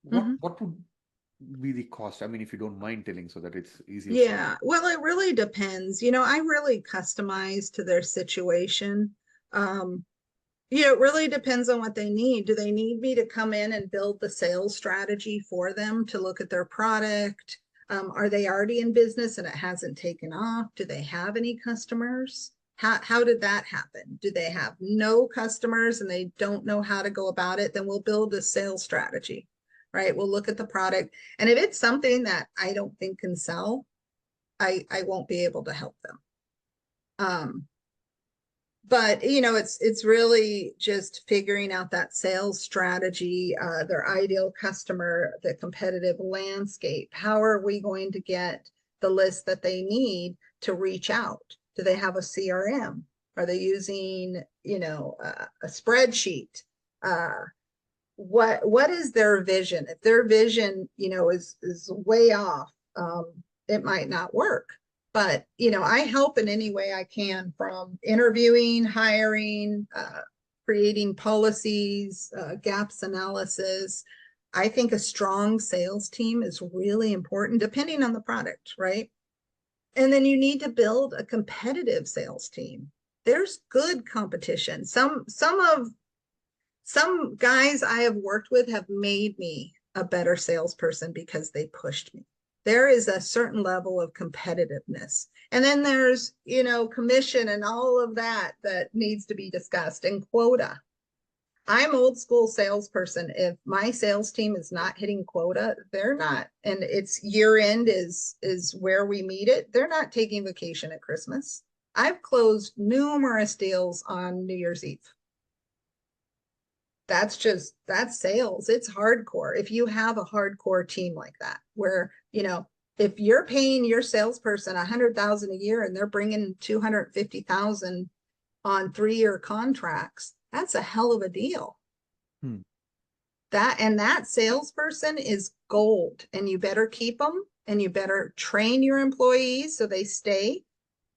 what Mm-hmm. what would be the cost? I mean, if you don't mind telling so that it's easier for me. Yeah, well, it really depends. I really customize to their situation. Um, it really depends on what they need. Do they need me to come in and build the sales strategy for them to look at their product? Are they already in business and it hasn't taken off? Do they have any customers? How did that happen? Do they have no customers and they don't know how to go about it? Then we'll build a sales strategy, right? We'll look at the product. And if it's something that I don't think can sell, I won't be able to help them. Um, but it's really just figuring out that sales strategy, their ideal customer, the competitive landscape. How are we going to get the list that they need to reach out? Do they have a CRM? Are they using a spreadsheet? uh, what is their vision? If their vision is way off, it might not work. But I help in any way I can, from interviewing, hiring, creating policies, gaps analysis. I think a strong sales team is really important depending on the product, right? And then you need to build a competitive sales team. There's good competition. Some guys I have worked with have made me a better salesperson because they pushed me. There is a certain level of competitiveness. And then there's, commission and all of that that needs to be discussed, and quota. I'm old school salesperson. If my sales team is not hitting quota, they're not, and it's year end is where we meet it. They're not taking vacation at Christmas. I've closed numerous deals on New Year's Eve. That's sales. It's hardcore. If you have a hardcore team like that, where, if you're paying your salesperson 100,000 a year and they're bringing 250,000 on 3-year contracts, that's a hell of a deal. Hmm. That salesperson is gold, and you better keep them, and you better train your employees so they stay.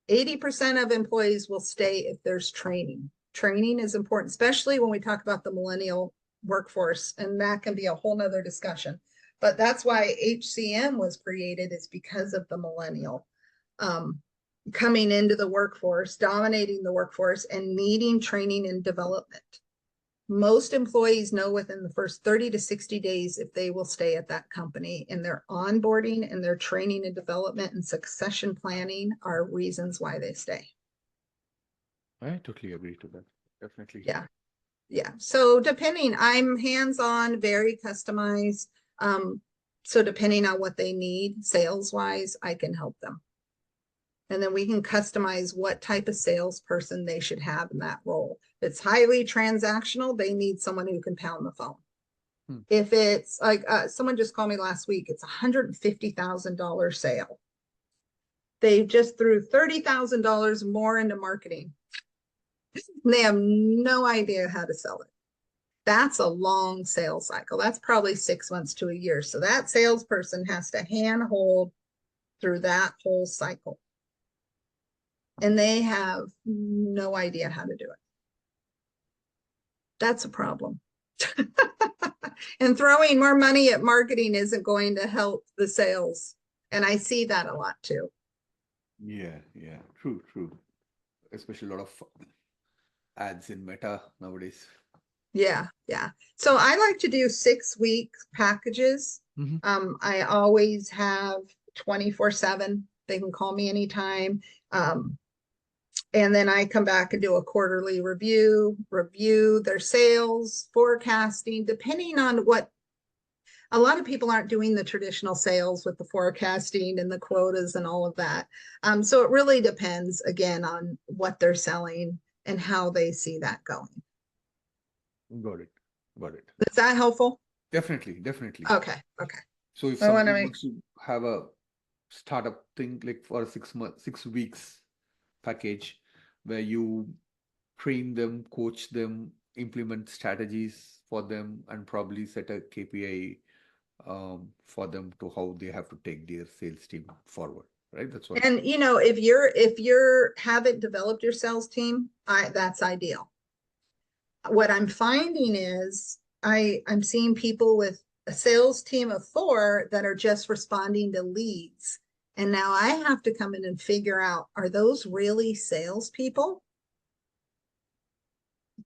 80% of employees will stay if there's training. Training is important, especially when we talk about the millennial workforce, and that can be a whole nother discussion. But that's why HCM was created, is because of the millennial um, coming into the workforce, dominating the workforce, and needing training and development. Most employees know within the first 30 to 60 days if they will stay at that company, and their onboarding and their training and development and succession planning are reasons why they stay. I totally agree to that. Definitely. Yeah. Yeah. So depending, I'm hands-on, very customized. So depending on what they need sales wise, I can help them. And then we can customize what type of salesperson they should have in that role. If it's highly transactional, they need someone who can pound the phone. Hmm. If it's like someone just called me last week, it's $150,000 sale. They just threw $30,000 more into marketing. And they have no idea how to sell it. That's a long sales cycle. That's probably 6 months to a year. So that salesperson has to handhold through that whole cycle. And they have no idea how to do it. That's a problem. And throwing more money at marketing isn't going to help the sales. And I see that a lot too. Yeah, yeah, true, true. Especially a lot of ads in Meta nowadays. Yeah, yeah. So I like to do 6 week packages. Hmm. I always have 24/7. They can call me anytime. And then I come back and do a quarterly review their sales, forecasting, depending on what a lot of people aren't doing the traditional sales with the forecasting and the quotas and all of that. So it really depends again on what they're selling and how they see that going. Got it. Got it. Is that helpful? Definitely, definitely. Okay, okay. So if I want somebody to make wants to have a startup thing like for a 6 month, 6 weeks package where you train them, coach them, implement strategies for them, and probably set a KPI for them to how they have to take their sales team forward. Right? That's what. and if you're haven't developed your sales team, that's ideal. What I'm finding is I'm seeing people with a sales team of 4 that are just responding to leads. And now I have to come in and figure out, are those really salespeople?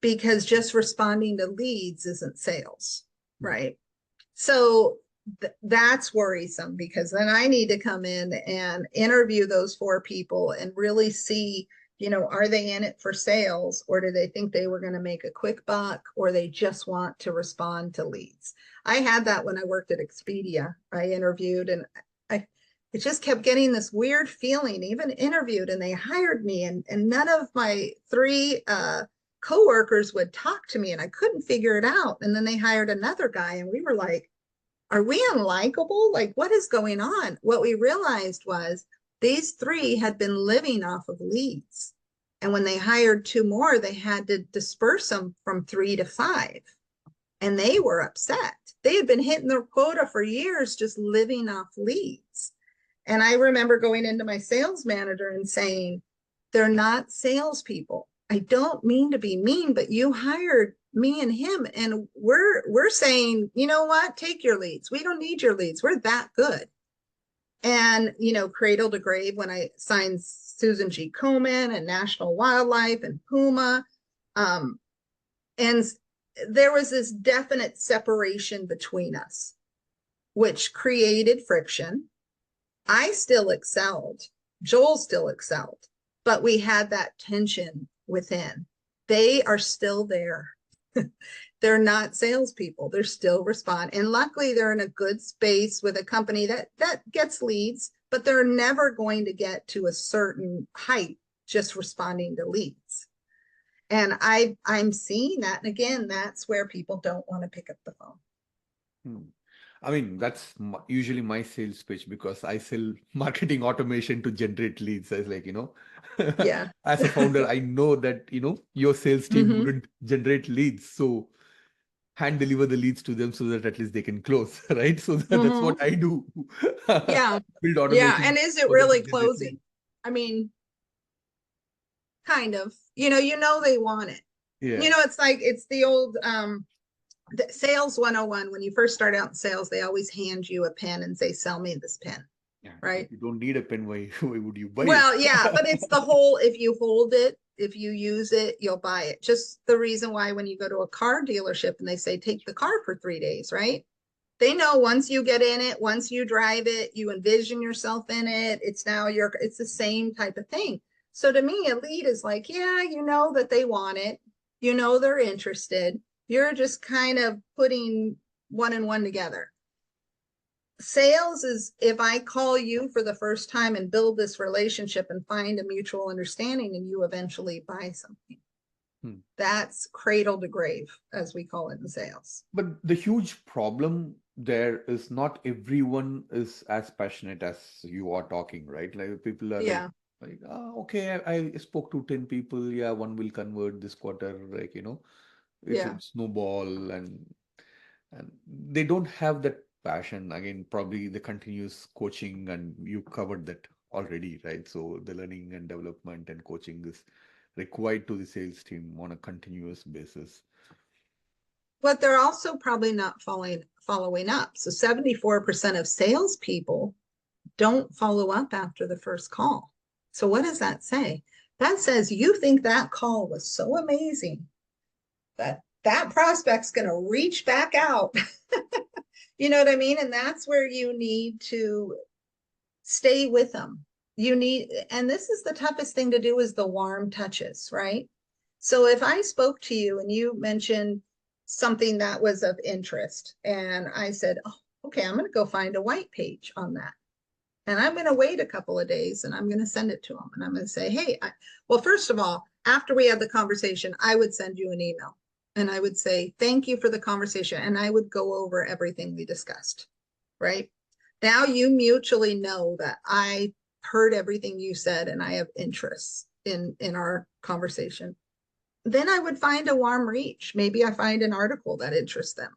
Because just responding to leads isn't sales, Hmm. right? So that's worrisome because then I need to come in and interview those 4 people and really see, are they in it for sales, or do they think they were going to make a quick buck, or they just want to respond to leads? I had that when I worked at Expedia. I interviewed and I it just kept getting this weird feeling, even interviewed, and they hired me, and none of my 3 coworkers would talk to me, and I couldn't figure it out. And then they hired another guy, and we were like, are we unlikable? Like, what is going on? What we realized was these 3 had been living off of leads. And when they hired 2 more, they had to disperse them from 3 to 5. And they were upset. They had been hitting their quota for years, just living off leads. And I remember going into my sales manager and saying, they're not salespeople. I don't mean to be mean, but you hired me and him, and we're saying, you know what, take your leads. We don't need your leads. We're that good. And cradle to grave, when I signed Susan G. Komen and National Wildlife and Puma, and there was this definite separation between us, which created friction. I still excelled. Joel still excelled, but we had that tension within. They are still there. They're not salespeople. They're still respond. And luckily they're in a good space with a company that gets leads, but they're never going to get to a certain height just responding to leads. And I'm seeing that. And again, that's where people don't want to pick up the phone. Hmm. I mean, that's usually my sales pitch because I sell marketing automation to generate leads. As like, Yeah. as a founder, I know that, your sales team Mm-hmm. wouldn't generate leads. So hand deliver the leads to them so that at least they can close, right? So that's what Mm-hmm. I do. Yeah. Build Yeah. automation And is it for them to really generate leads. closing? I mean, kind of. They want it. Yeah. It's the old the sales 101. When you first start out in sales, they always hand you a pen and say, sell me this pen, Yeah. right? If you don't need a pen, why would you buy it? Well, yeah, but it's the whole, if you hold it, if you use it, you'll buy it. Just the reason why when you go to a car dealership and they say, take the car for 3 days, right? They know once you get in it, once you drive it, you envision yourself in it. It's the same type of thing. So to me, a lead is like, yeah, that they want it. They're interested. You're just kind of putting one and one together. Sales is if I call you for the first time and build this relationship and find a mutual understanding, and you eventually buy something. Hmm. That's cradle to grave, as we call it in sales. But the huge problem there is not everyone is as passionate as you are talking, right? Like people are Yeah, like, okay, I spoke to 10 people. Yeah, one will convert this quarter. Like, it's a yeah. snowball and they don't have that passion. Again, probably the continuous coaching, and you covered that already, right? So the learning and development and coaching is required to the sales team on a continuous basis. But they're also probably not following up. So 74% of salespeople don't follow up after the first call. So what does that say? That says you think that call was so amazing that that prospect's going to reach back out. You know what I mean? And that's where you need to stay with them. You need, and this is the toughest thing to do, is the warm touches, right? So if I spoke to you and you mentioned something that was of interest, and I said, oh, okay, I'm going to go find a white page on that. And I'm going to wait a couple of days and I'm going to send it to them. And I'm going to say, hey, well, first of all, after we had the conversation, I would send you an email and I would say, thank you for the conversation. And I would go over everything we discussed, right? Now you mutually know that I heard everything you said and I have interests in our conversation. Then I would find a warm reach. Maybe I find an article that interests them.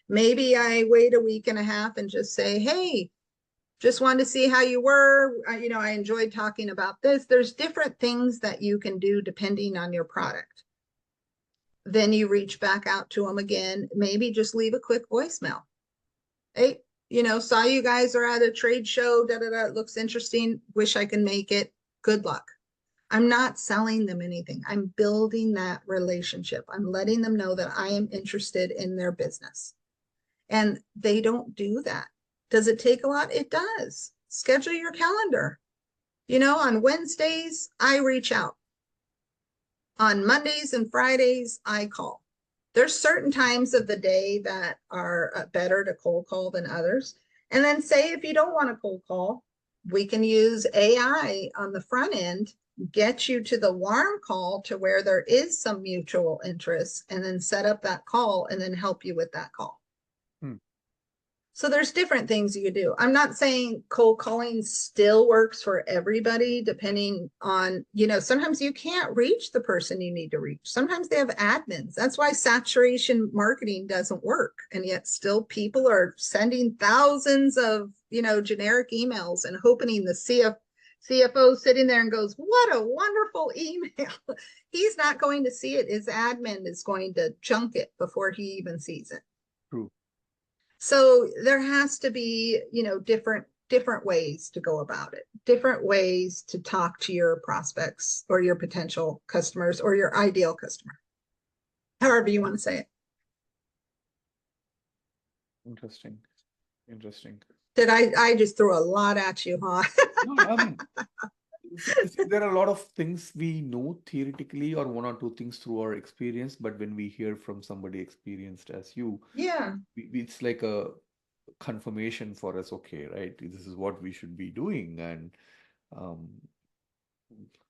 Maybe I wait a week and a half and just say, hey, just wanted to see how you were. I enjoyed talking about this. There's different things that you can do depending on your product. Then you reach back out to them again. Maybe just leave a quick voicemail. Hey, saw you guys are at a trade show. Da da da. It looks interesting. Wish I can make it. Good luck. I'm not selling them anything. I'm building that relationship. I'm letting them know that I am interested in their business. And they don't do that. Does it take a lot? It does. Schedule your calendar. On Wednesdays, I reach out. On Mondays and Fridays, I call. There's certain times of the day that are better to cold call than others. And then say if you don't want to cold call, we can use AI on the front end, get you to the warm call to where there is some mutual interest, and then set up that call and then help you with that call. Hmm. So there's different things you do. I'm not saying cold calling still works for everybody, depending on, sometimes you can't reach the person you need to reach. Sometimes they have admins. That's why saturation marketing doesn't work. And yet still people are sending thousands of, generic emails and hoping the CFO sitting there and goes, what a wonderful email. He's not going to see it. His admin is going to junk it before he even sees it. True. So there has to be, different ways to go about it, different ways to talk to your prospects or your potential customers or your ideal customer, however you want to say it. Interesting. Interesting. Did I just threw a lot at you, huh? No, I mean, there are a lot of things we know theoretically or one or two things through our experience, but when we hear from somebody experienced as you, Yeah. it's like a confirmation for us, okay, right? This is what we should be doing, and um,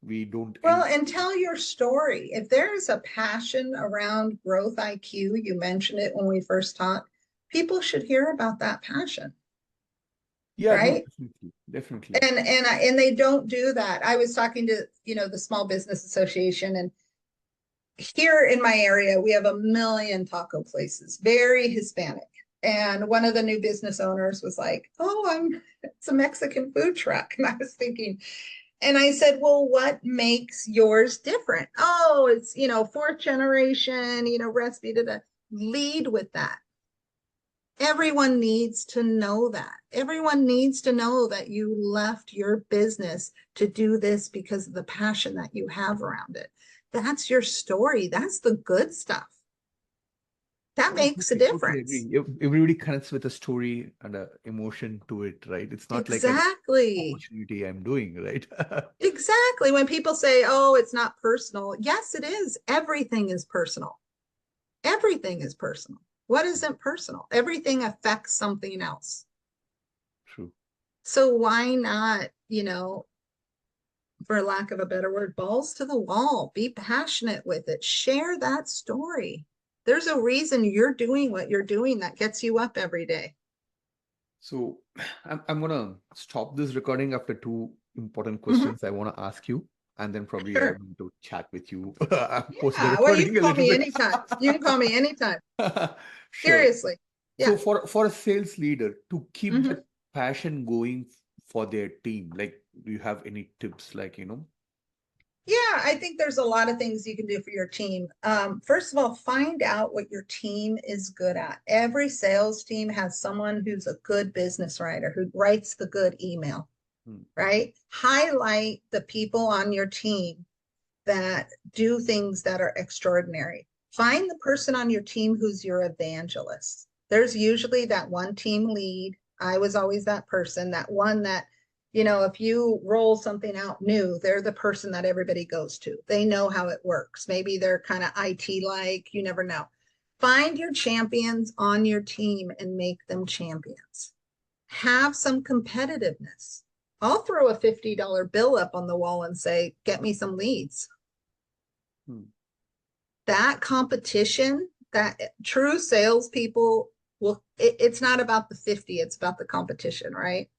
we don't Well, end. and tell your story. If there is a passion around growth IQ, you mentioned it when we first talked, people should hear about that passion, Yeah, no, right? definitely, definitely. And they don't do that. I was talking to, the Small Business Association, and here in my area, we have a million taco places, very Hispanic. And one of the new business owners was like, oh, it's a Mexican food truck. And I was thinking, and I said, well, what makes yours different? Oh, it's, fourth generation, recipe to lead with that. Everyone needs to know that. Everyone needs to know that you left your business to do this because of the passion that you have around it. That's your story. That's the good stuff. That No, makes a totally difference. agree. Everybody connects with a story and a emotion to it, right? It's not like an Exactly. opportunity I'm doing, right? Exactly. When people say, oh, it's not personal. Yes, it is. Everything is personal. Everything is personal. What isn't personal? Everything affects something else. True. So why not, for lack of a better word, balls to the wall. Be passionate with it. Share that story. There's a reason you're doing what you're doing that gets you up every day. So I'm gonna stop this recording after two important Mhm. questions I want to ask you, and then probably I Sure. want to chat with you post the Yeah. Well, you recording can a call little me bit. anytime. You can call me anytime. Sure. Seriously. So Yeah. for a sales leader to keep Hmm. the passion going for their team, like, do you have any tips, like, Yeah, I think there's a lot of things you can do for your team. First of all, find out what your team is good at. Every sales team has someone who's a good business writer who writes the good email, Hmm, right? Highlight the people on your team that do things that are extraordinary. Find the person on your team who's your evangelist. There's usually that one team lead. I was always that person, that one that, if you roll something out new, they're the person that everybody goes to. They know how it works. Maybe they're kind of IT like, you never know. Find your champions on your team and make them champions. Have some competitiveness. I'll throw a $50 bill up on the wall and say, get me some leads. hmm. That competition, that true salespeople it's not about the 50, it's about the competition, right?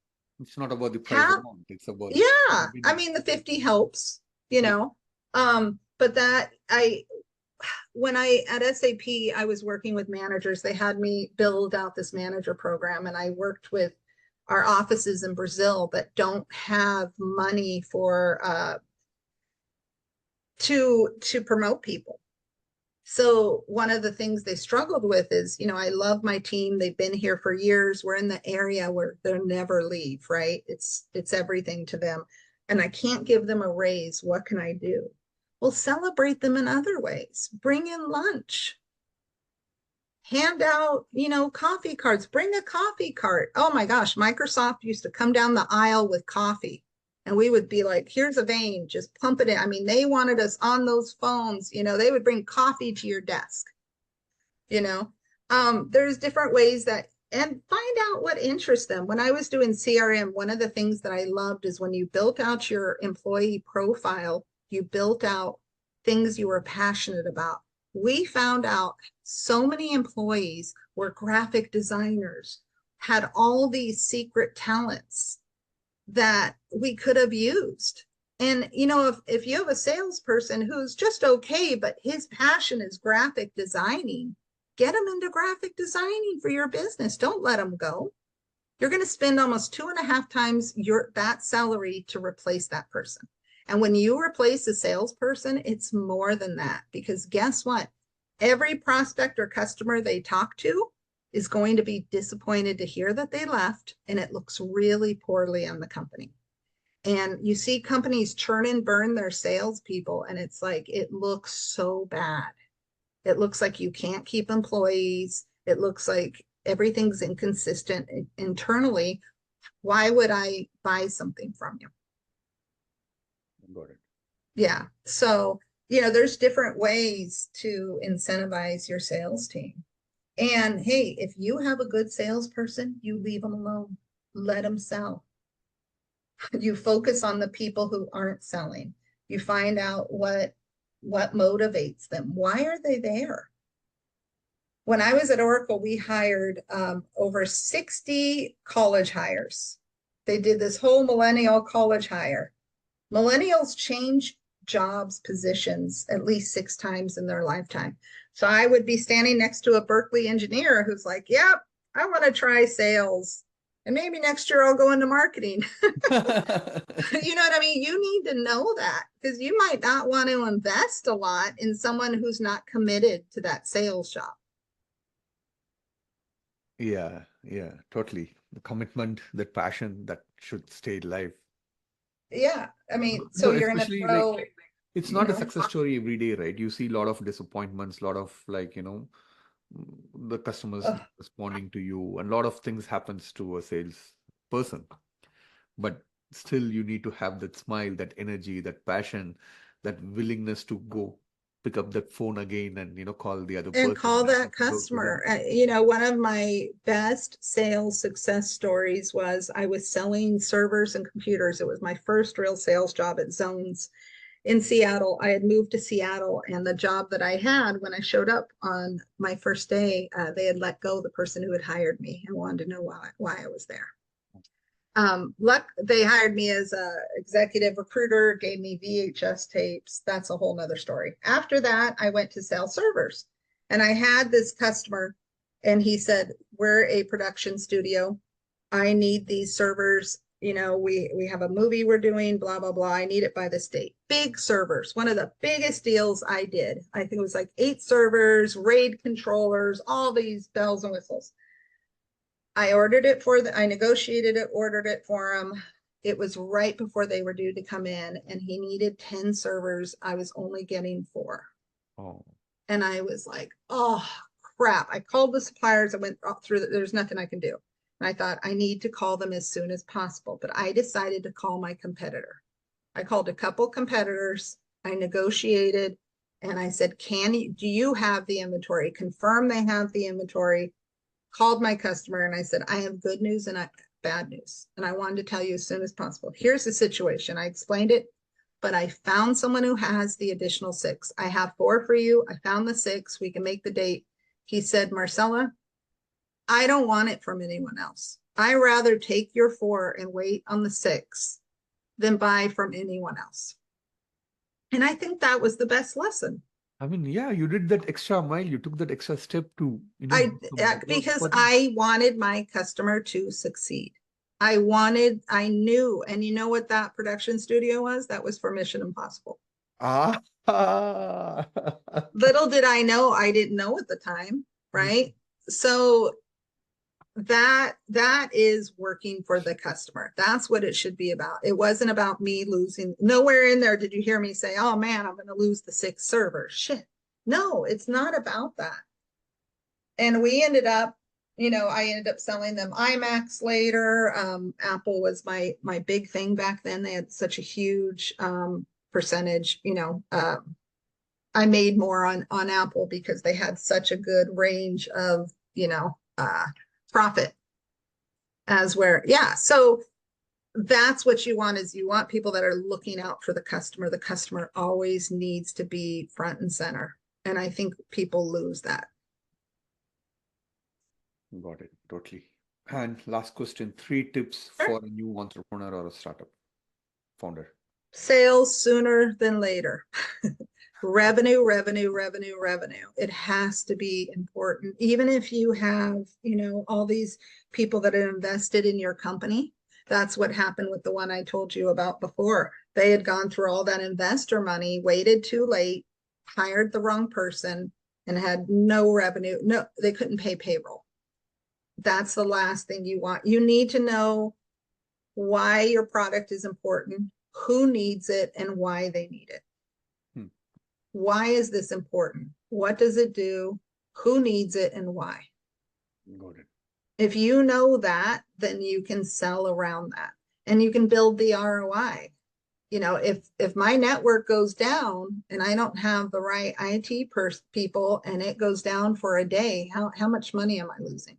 It's not about the price Have, amount, it's about yeah, I winning. mean, the 50 helps, Yeah. but when I at SAP, I was working with managers. They had me build out this manager program, and I worked with our offices in Brazil that don't have money for to promote people. So one of the things they struggled with is, I love my team. They've been here for years. We're in the area where they'll never leave, right? It's everything to them. And I can't give them a raise. What can I do? Well, celebrate them in other ways. Bring in lunch, hand out, coffee cards, bring a coffee cart. Oh my gosh, Microsoft used to come down the aisle with coffee and we would be like, here's a vein, just pump it in. I mean, they wanted us on those phones, they would bring coffee to your desk, you know. There's different ways and find out what interests them. When I was doing CRM, one of the things that I loved is when you built out your employee profile, you built out things you were passionate about. We found out so many employees were graphic designers, had all these secret talents that we could have used. And if you have a salesperson who's just okay, but his passion is graphic designing, get him into graphic designing for your business. Don't let him go. You're going to spend almost 2.5 times that salary to replace that person. And when you replace a salesperson, it's more than that, because guess what? Every prospect or customer they talk to is going to be disappointed to hear that they left, and it looks really poorly on the company. And you see companies churn and burn their salespeople, and it's like, it looks so bad. It looks like you can't keep employees. It looks like everything's inconsistent internally. Why would I buy something from you? Got it. Yeah. So, there's different ways to incentivize your sales team. And hey, if you have a good salesperson, you leave them alone, let them sell. You focus on the people who aren't selling. You find out what motivates them. Why are they there? When I was at Oracle, we hired over 60 college hires. They did this whole millennial college hire. Millennials change jobs, positions at least 6 times in their lifetime. So I would be standing next to a Berkeley engineer who's like, yep, I want to try sales. And maybe next year I'll go into marketing. You know what I mean? You need to know that, because you might not want to invest a lot in someone who's not committed to that sales job. Yeah, yeah, totally. The commitment, that passion, that should stay alive. Yeah. I mean, so No, you're going to especially like throw, it's you not a know, success story every day, right? You see a lot of disappointments, a lot of like, the customers ugh, not responding to you, and a lot of things happens to a sales person. But still you need to have that smile, that energy, that passion, that willingness to go. pick up that phone again and, call the other And person call and that go through customer. that. One of my best sales success stories was I was selling servers and computers. It was my first real sales job at Zones in Seattle. I had moved to Seattle, and the job that I had when I showed up on my first day, they had let go the person who had hired me and wanted to know why I was there. They hired me as a executive recruiter, gave me VHS tapes. That's a whole nother story. After that, I went to sell servers, and I had this customer, and he said, we're a production studio. I need these servers. We have a movie we're doing, blah, blah, blah. I need it by this date. Big servers. One of the biggest deals I did. I think it was like 8 servers, RAID controllers, all these bells and whistles. I negotiated it, ordered it for him. It was right before they were due to come in, and he needed 10 servers. I was only getting 4. Oh, And I was like, oh, crap. I called the suppliers. I went through there's nothing I can do. And I thought I need to call them as soon as possible. But I decided to call my competitor. I called a couple competitors. I negotiated, and I said, do you have the inventory? Confirm they have the inventory. Called my customer, and I said, I have good news and bad news. And I wanted to tell you as soon as possible. Here's the situation. I explained it, but I found someone who has the additional 6. I have 4 for you. I found the 6. We can make the date. He said, Marcella, I don't want it from anyone else. I rather take your 4 and wait on the 6 than buy from anyone else. And I think that was the best lesson. I mean, yeah, you did that extra mile. You took that extra step to, Because for them. I wanted my customer to succeed. I knew, and you know what that production studio was? That was for Mission Impossible. Ah, Little did I know, I didn't know at the time, right? So that is working for the customer. That's what it should be about. It wasn't about me losing. Nowhere in there did you hear me say, oh man, I'm going to lose the 6 servers. Shit. No, it's not about that. And we ended up, I ended up selling them iMacs later. Apple was my big thing back then. They had such a huge percentage. I made more on Apple because they had such a good range of profit as where, yeah. So that's what you want, is you want people that are looking out for the customer. The customer always needs to be front and center. And I think people lose that. Got it. Totally. And last question, 3 tips Sure. for a new entrepreneur or a startup founder. Sales sooner than later. Revenue, revenue, revenue, revenue. It has to be important. Even if you have, all these people that are invested in your company. That's what happened with the one I told you about before. They had gone through all that investor money, waited too late, hired the wrong person, and had no revenue. No, they couldn't pay payroll. That's the last thing you want. You need to know why your product is important, who needs it, and why they need it. Why is this important? What does it do? Who needs it and why? Got it. If you know that, then you can sell around that, and you can build the ROI. If my network goes down and I don't have the right IT people, and it goes down for a day, how much money am I losing?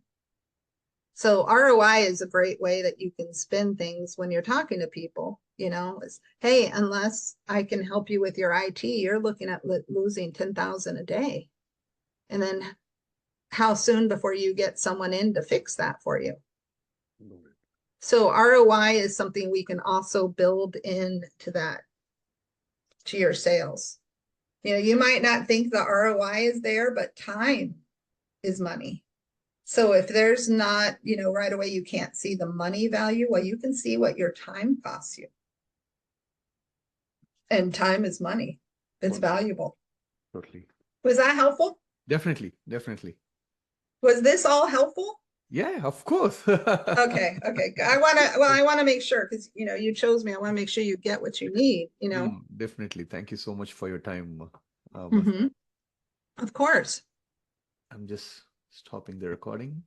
So ROI is a great way that you can spin things when you're talking to people, is, hey, unless I can help you with your IT, you're looking at losing 10,000 a day. And then how soon before you get someone in to fix that for you? So ROI is something we can also build into that, to your sales. You might not think the ROI is there, but time is money. So if there's not, right away, you can't see the money value, well, you can see what your time costs you. And time is money. It's valuable. Totally. Was that helpful? Definitely. Definitely. Was this all helpful? Yeah, of course. Okay. I want to make sure, because, you chose me. I want to make sure you get what you need, Definitely. Thank you so much for your time. Of course. I'm just stopping the recording.